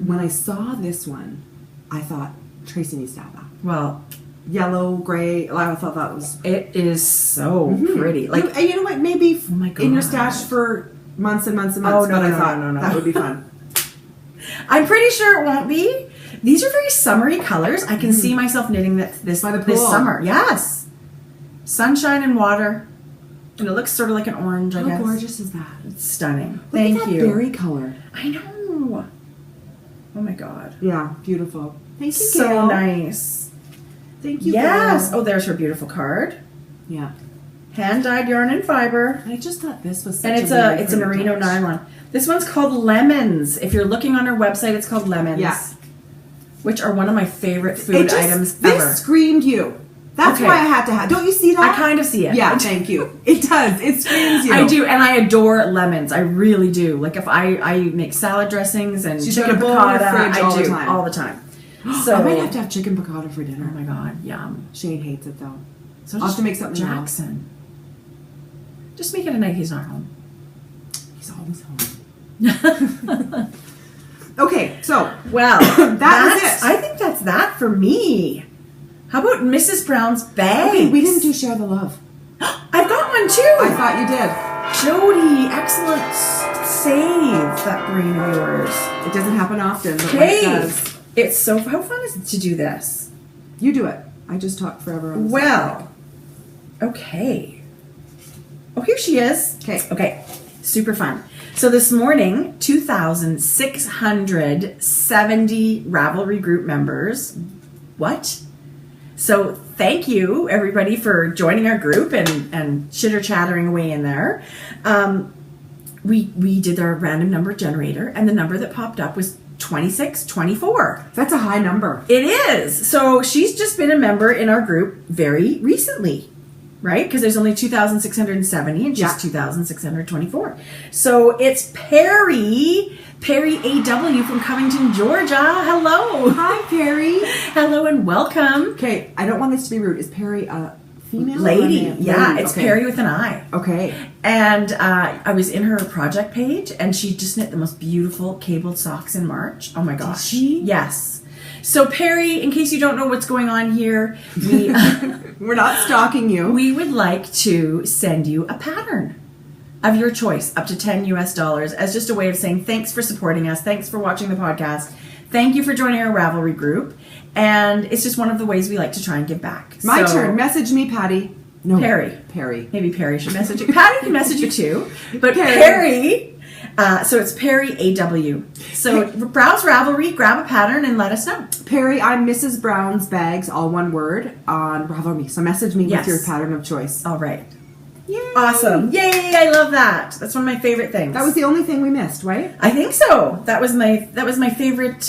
When I saw this one, I thought, Tracy needs to have that. Well, Yellow, gray. I thought that was... it is so pretty. Like, you know what? Maybe my in your God. stash for months and months and months. Oh, no, but I no, thought no. that would be fun. I'm pretty sure it won't be. These are very summery colors. I can see myself knitting this By the this pool. summer. Yes. Sunshine and water. And it looks sort of like an orange, I How guess. gorgeous is that? It's stunning. Look Thank at that you. berry color. I know. Oh my God. Yeah, beautiful. Thank you, So Gail. nice. Thank you, Yes. Gail. Oh, there's her beautiful card. Yeah. Hand-dyed yarn and fiber. I just thought this was such And it's really a pretty merino touch. nylon. This one's called Lemons. If you're looking on her website, it's called Lemons. Yeah. Which are one of my favorite food items this ever. screamed you. That's Okay. why I had to have. Don't you see that? I kind of see it. Yeah, thank you. It does. It screams you. I do, and I adore lemons. I really do. Like if I make salad dressings and She's chicken got a bowl in her piccata, fridge I all the do time. all the time. So I might have to have chicken piccata for Oh dinner. my God, yum! Shane hates it though. So I'll have to make something now. Jackson. Just make it a night he's not home. He's always home. Okay, so Well, That was it. I think that's that for me. How about Mrs. Brown's bag? okay, we didn't do share the love. I've got one too. I thought you did. Jody, excellent save that green of yours. It doesn't happen often, but when it Okay, does, it's so. How fun is it to do this? you do it. I just talk forever. On the Well, okay. Oh, here she is. Okay. Okay. Super fun. So this morning, 2,670 Ravelry group members. What? So thank you, everybody, for joining our group and chitter-chattering away in there. We did our random number generator, and the number that popped up was 2624. That's a high number. It is. So she's just been a member in our group very recently, right? Because there's only 2,670 and she's Yeah. 2,624. So it's Perry AW from Covington, Georgia. Hello. Hi, Perry. Hello and welcome. Okay, I don't want this to be rude. Is Perry a female? or a Lady. man? Yeah, Lady, it's okay. Perry with an I. Okay. And I was in her project page, and she just knit the most beautiful cabled socks in March. Oh my gosh. she? Yes. So Perry, in case you don't know what's going on here, we We're not stalking you. we would like to send you a pattern of your choice, up to $10 US, as just a way of saying thanks for supporting us, thanks for watching the podcast, thank you for joining our Ravelry group, and it's just one of the ways we like to try and give back. My So- turn. Message me, Patty. No, Perry. Perry. Maybe Perry should message you. Patty can message you too. But Perry. so it's Perry AW. So browse Ravelry, grab a pattern, and let us know. Perry, I'm Mrs. Brown's Bags, all one word, on Ravelry. So message me Yes. with your pattern of choice. All right. Yay! Awesome. Yay, I love that. That's one of my favorite things. That was the only thing we missed, right? I think so. That was my favorite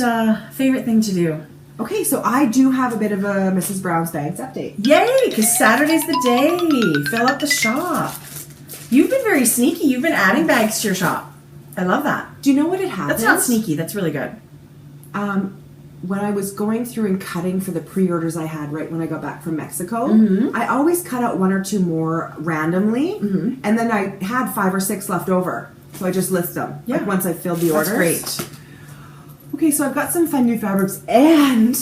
favorite thing to do. Okay, so I do have a bit of a Mrs. Brown's Bags update. Yay, because Saturday's the day. Fill up the shop. You've been very sneaky. You've been adding bags to your shop. I love that. Do you know what it happened? That's not sneaky. That's really good. When I was going through and cutting for the pre-orders I had right when I got back from Mexico, Mm-hmm. I always cut out one or two more randomly, and then I had 5 or 6 left over. So I just list them like once I filled the That's orders. great. Okay, so I've got some fun new fabrics, and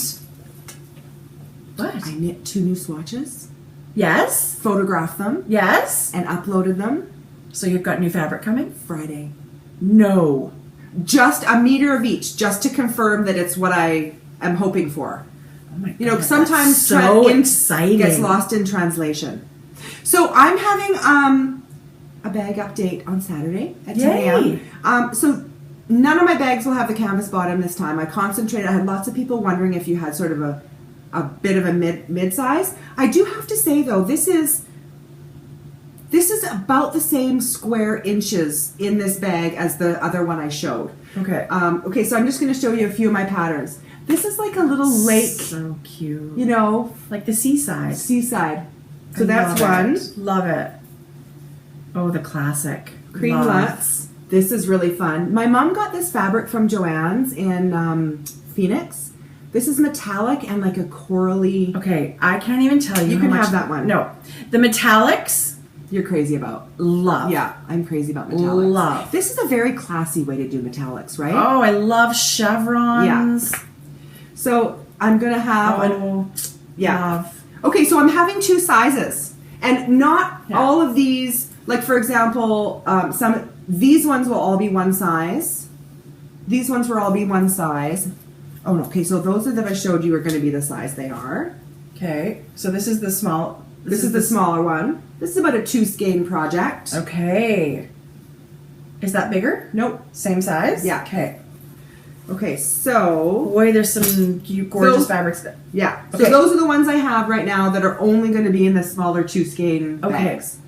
What? I knit 2 new swatches, Yes. photographed them, Yes. and uploaded them So you've got new fabric coming? Friday. No. Just a meter of each, just to confirm that it's what I am hoping for. Oh my god. You know, sometimes that's so exciting. gets lost in translation. So I'm having a bag update on Saturday at 10 Yay. a.m. So none of my bags will have the canvas bottom this time. I concentrated. I had lots of people wondering if you had sort of a bit of a mid size. I do have to say though, this is about the same square inches in this bag as the other one I showed. Okay. Okay, so I'm just going to show you a few of my patterns. This is like a little lake, So cute. you know, Like the seaside. seaside. So I that's love one. it. Love it. Oh, the classic. Cream Love. Lutz. This is really fun. My mom got this fabric from Joann's in Phoenix. This is metallic and like a corally. Okay, I can't even tell you. You how can much, have that one. No, the metallics. You're crazy about. Love. Yeah, I'm crazy about metallics. Love. This is a very classy way to do metallics, right? Oh, I love chevrons. So I'm gonna have love. Okay, so I'm having 2 sizes, and not all of these. Like for example, these ones will all be one size. These ones will all be one size. Oh no. Okay, so those that I showed you are going to be the size they are. Okay, so this is the small. This is the smaller one. This is about a 2 skein project. Okay. Is that bigger? Nope. Same size? Yeah. Okay. Okay, so Boy, there's some gorgeous fabrics. Yeah. Okay. So those are the ones I have right now that are only going to be in the smaller 2 skein bags.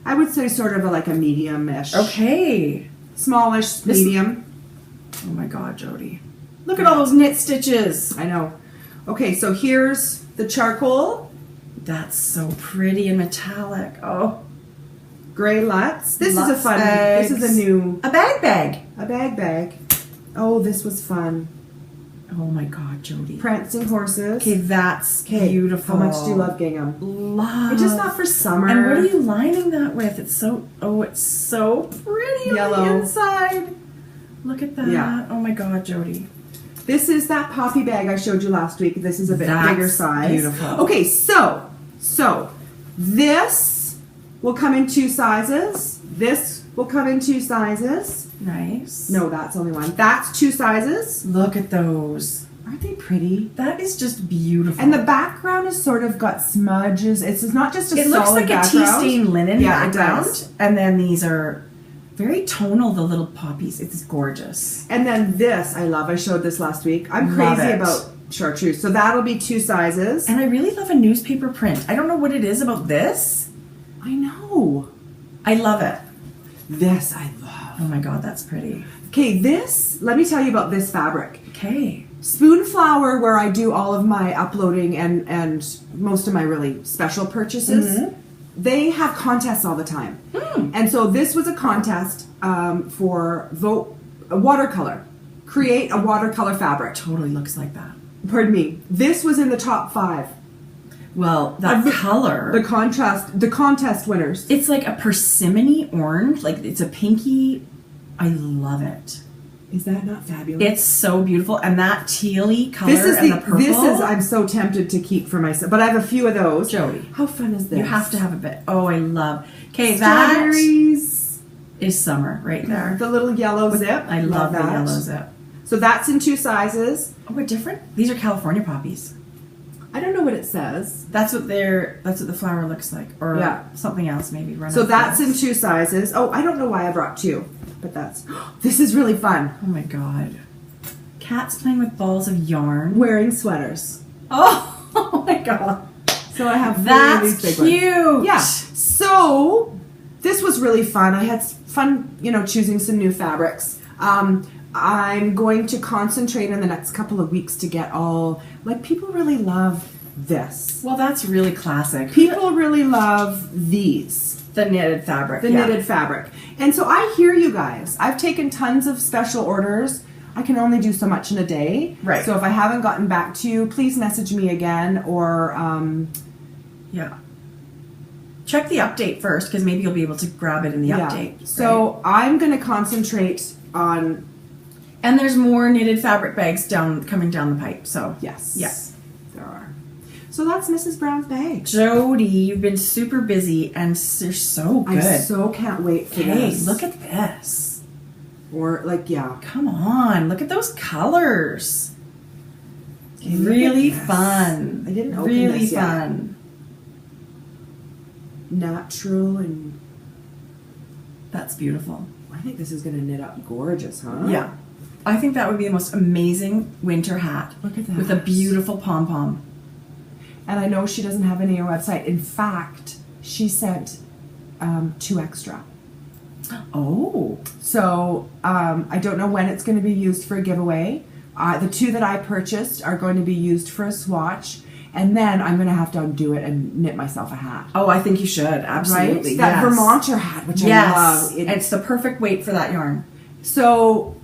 I would say sort of like a medium-ish. Okay. Smallish, medium. Oh my God, Jody. Look at all those knit stitches. I know. Okay, so here's the charcoal. That's so pretty and metallic. Oh. Gray Lutz. This Lutz is a fun. bags. This is a new. A bag. A bag. Oh, this was fun. Oh my God, Jody. Prancing horses. Okay, that's beautiful. How much do you love gingham? Love. It's just not for summer. And what are you lining that with? It's so pretty Yellow. on the inside. Look at that. Yeah. Oh my God, Jody. This is that poppy bag I showed you last week. This is a bit bigger size. Beautiful. Okay, so this will come in 2 sizes. This will come in 2 sizes. Nice. No, that's only one. That's 2 sizes. Look at those. Aren't they pretty? That is just beautiful. And the background is sort of got smudges. It's not just a solid background. It looks like a tea-stained linen background. It does. And then these are very tonal, the little poppies. It's gorgeous. And then this, I love. I showed this last week. I'm Love crazy it. about chartreuse. So that'll be 2 sizes. And I really love a newspaper print. I don't know what it is about this. I know. I love it. This I love. Oh my God, that's pretty. Okay, this, let me tell you about this fabric. Okay. Spoonflower, where I do all of my uploading and most of my really special purchases, they have contests all the time. And so this was a contest for vote a watercolor. Create a watercolor fabric. Totally looks like that. Pardon me. This was in the top 5. Well, that color. The contest winners. It's like a persimmon orange. Like it's a pinky. I love it. Is that not fabulous? It's so beautiful. And that tealy color and the purple. I'm so tempted to keep for myself. But I have a few of those. Jody. How fun is this? You have to have a bit. Oh, I love. Okay, Strawberries. That is summer right there. The little yellow zip. I love the yellow zip. So that's in 2 sizes. Oh, we're different? These are California poppies. I don't know what it says. That's what the flower looks like. Or something else maybe. So that's in 2 sizes. Oh, I don't know why I brought 2. But this is really fun. Oh my God. Cats playing with balls of yarn. Wearing sweaters. Oh my God. So I have 4 of That's these big cute. ones. Yeah. So this was really fun. I had fun, choosing some new fabrics. I'm going to concentrate in the next couple of weeks to get people really love this. Well, that's really classic. People really love these. The knitted fabric. The knitted fabric. And so I hear you guys. I've taken tons of special orders. I can only do so much in a day. Right. So if I haven't gotten back to you, please message me again or... Check the update first because maybe you'll be able to grab it in the update. Right? So I'm going to concentrate on... And there's more knitted fabric bags coming down the pipe. So yes. Yes. There are. So that's Mrs. Brown's bag. Jody, you've been super busy and you're so good. I so can't wait for this. Hey, look at this. Or Come on, look at those colors. Okay, really fun. I didn't open really this yet. fun. Natural and... That's beautiful. I think this is going to knit up gorgeous, huh? Yeah. I think that would be the most amazing winter hat. Look at that. With a beautiful pom-pom. And I know she doesn't have any on her website. In fact, she sent 2 extra. Oh. So I don't know when it's going to be used for a giveaway. The 2 that I purchased are going to be used for a swatch. And then I'm going to have to undo it and knit myself a hat. Oh, I think you should. Absolutely. Right? That Vermonter hat, which I love. It's the perfect weight for that yarn. So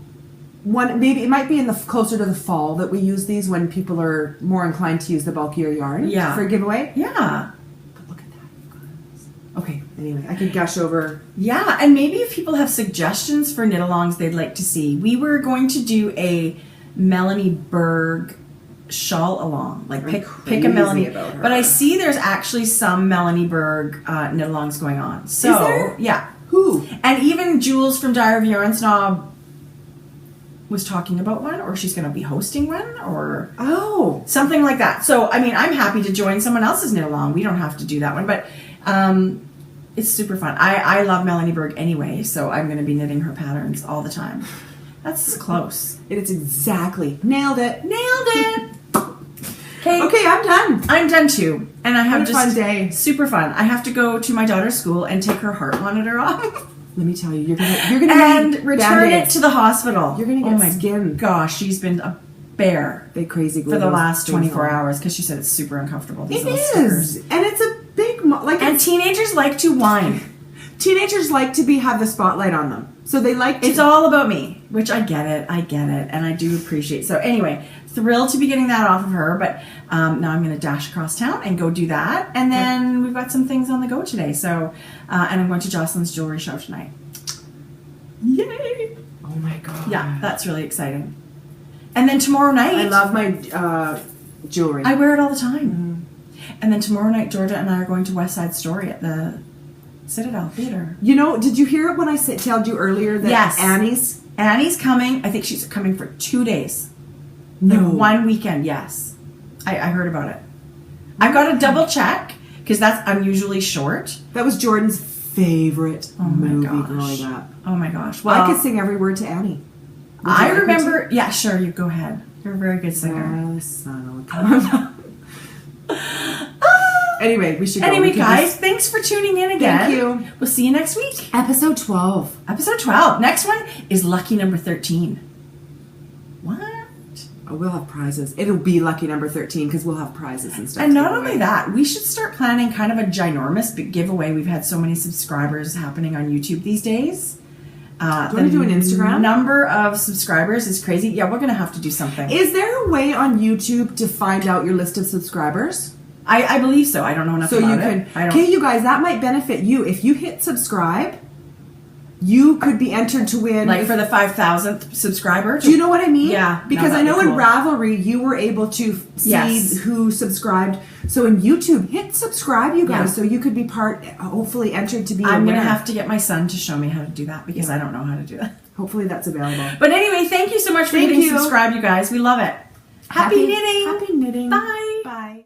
maybe it might be in the closer to the fall that we use these when people are more inclined to use the bulkier yarn for a giveaway. Yeah. But look at that. Okay, anyway, I could gush over. Yeah, and maybe if people have suggestions for knit-alongs they'd like to see. We were going to do a Melanie Berg shawl along, like pick a Melanie, but I see there's actually some Melanie Berg knit-alongs going on. So, is there? Yeah. Who? And even Jules from Diary of a Yarn Snob was talking about one, or she's going to be hosting one, or something like that. So, I mean, I'm happy to join someone else's knit-along. We don't have to do that one, but it's super fun. I love Melanie Berg anyway, so I'm going to be knitting her patterns all the time. That's close. It's exactly. Nailed it. Okay, I'm done. I'm done too. And I have a fun day. Super fun. I have to go to my daughter's school and take her heart monitor off. Let me tell you, you're gonna and return it to the hospital. You're gonna get skin. Gosh, she's been a bear. They crazy for the last 24 hours because she said it's super uncomfortable. These little stickers. And it's a big and teenagers like to whine. Teenagers like to have the spotlight on them. So they like to... It's all about me, which I get it, and I do appreciate. So anyway, thrilled to be getting that off of her, but now I'm going to dash across town and go do that. And then we've got some things on the go today. So, and I'm going to Jocelyn's jewelry show tonight. Yay! Oh my God. Yeah, that's really exciting. And then tomorrow night... I love my jewelry. I wear it all the time. And then tomorrow night, Georgia and I are going to West Side Story at the Citadel Theater. You know, did you hear it when I told you earlier that Annie's coming. I think she's coming for 2 days. No. Like one weekend, yes. I heard about it. I've got to double check because that's unusually short. That was Jordan's favorite movie growing up. Oh my gosh. Well, I could sing every word to Annie. I remember. Yeah, sure. You go ahead. You're a very good singer. The sun will come. Anyway, we should go. Anyway, guys, thanks for tuning in again. Thank you. We'll see you next week. Episode 12. Episode 12. Next one is lucky number 13. What? Oh, we'll have prizes. It'll be lucky number 13 because we'll have prizes and stuff. And not only that, we should start planning kind of a ginormous big giveaway. We've had so many subscribers happening on YouTube these days. Do you want to do an Instagram? The number of subscribers is crazy. Yeah, we're going to have to do something. Is there a way on YouTube to find out your list of subscribers? I believe so. I don't know enough about it. Okay, you guys, that might benefit you. If you hit subscribe, you could be entered to win. Like for the 5,000th subscriber? Do you know what I mean? Yeah. Because I know in Ravelry, you were able to see who subscribed. So in YouTube, hit subscribe, you guys, so you could be hopefully entered to be I'm going to have to get my son to show me how to do that because I don't know how to do that. Hopefully that's available. But anyway, thank you so much for hitting subscribe, you guys. We love it. Happy knitting. Happy knitting. Bye. Bye.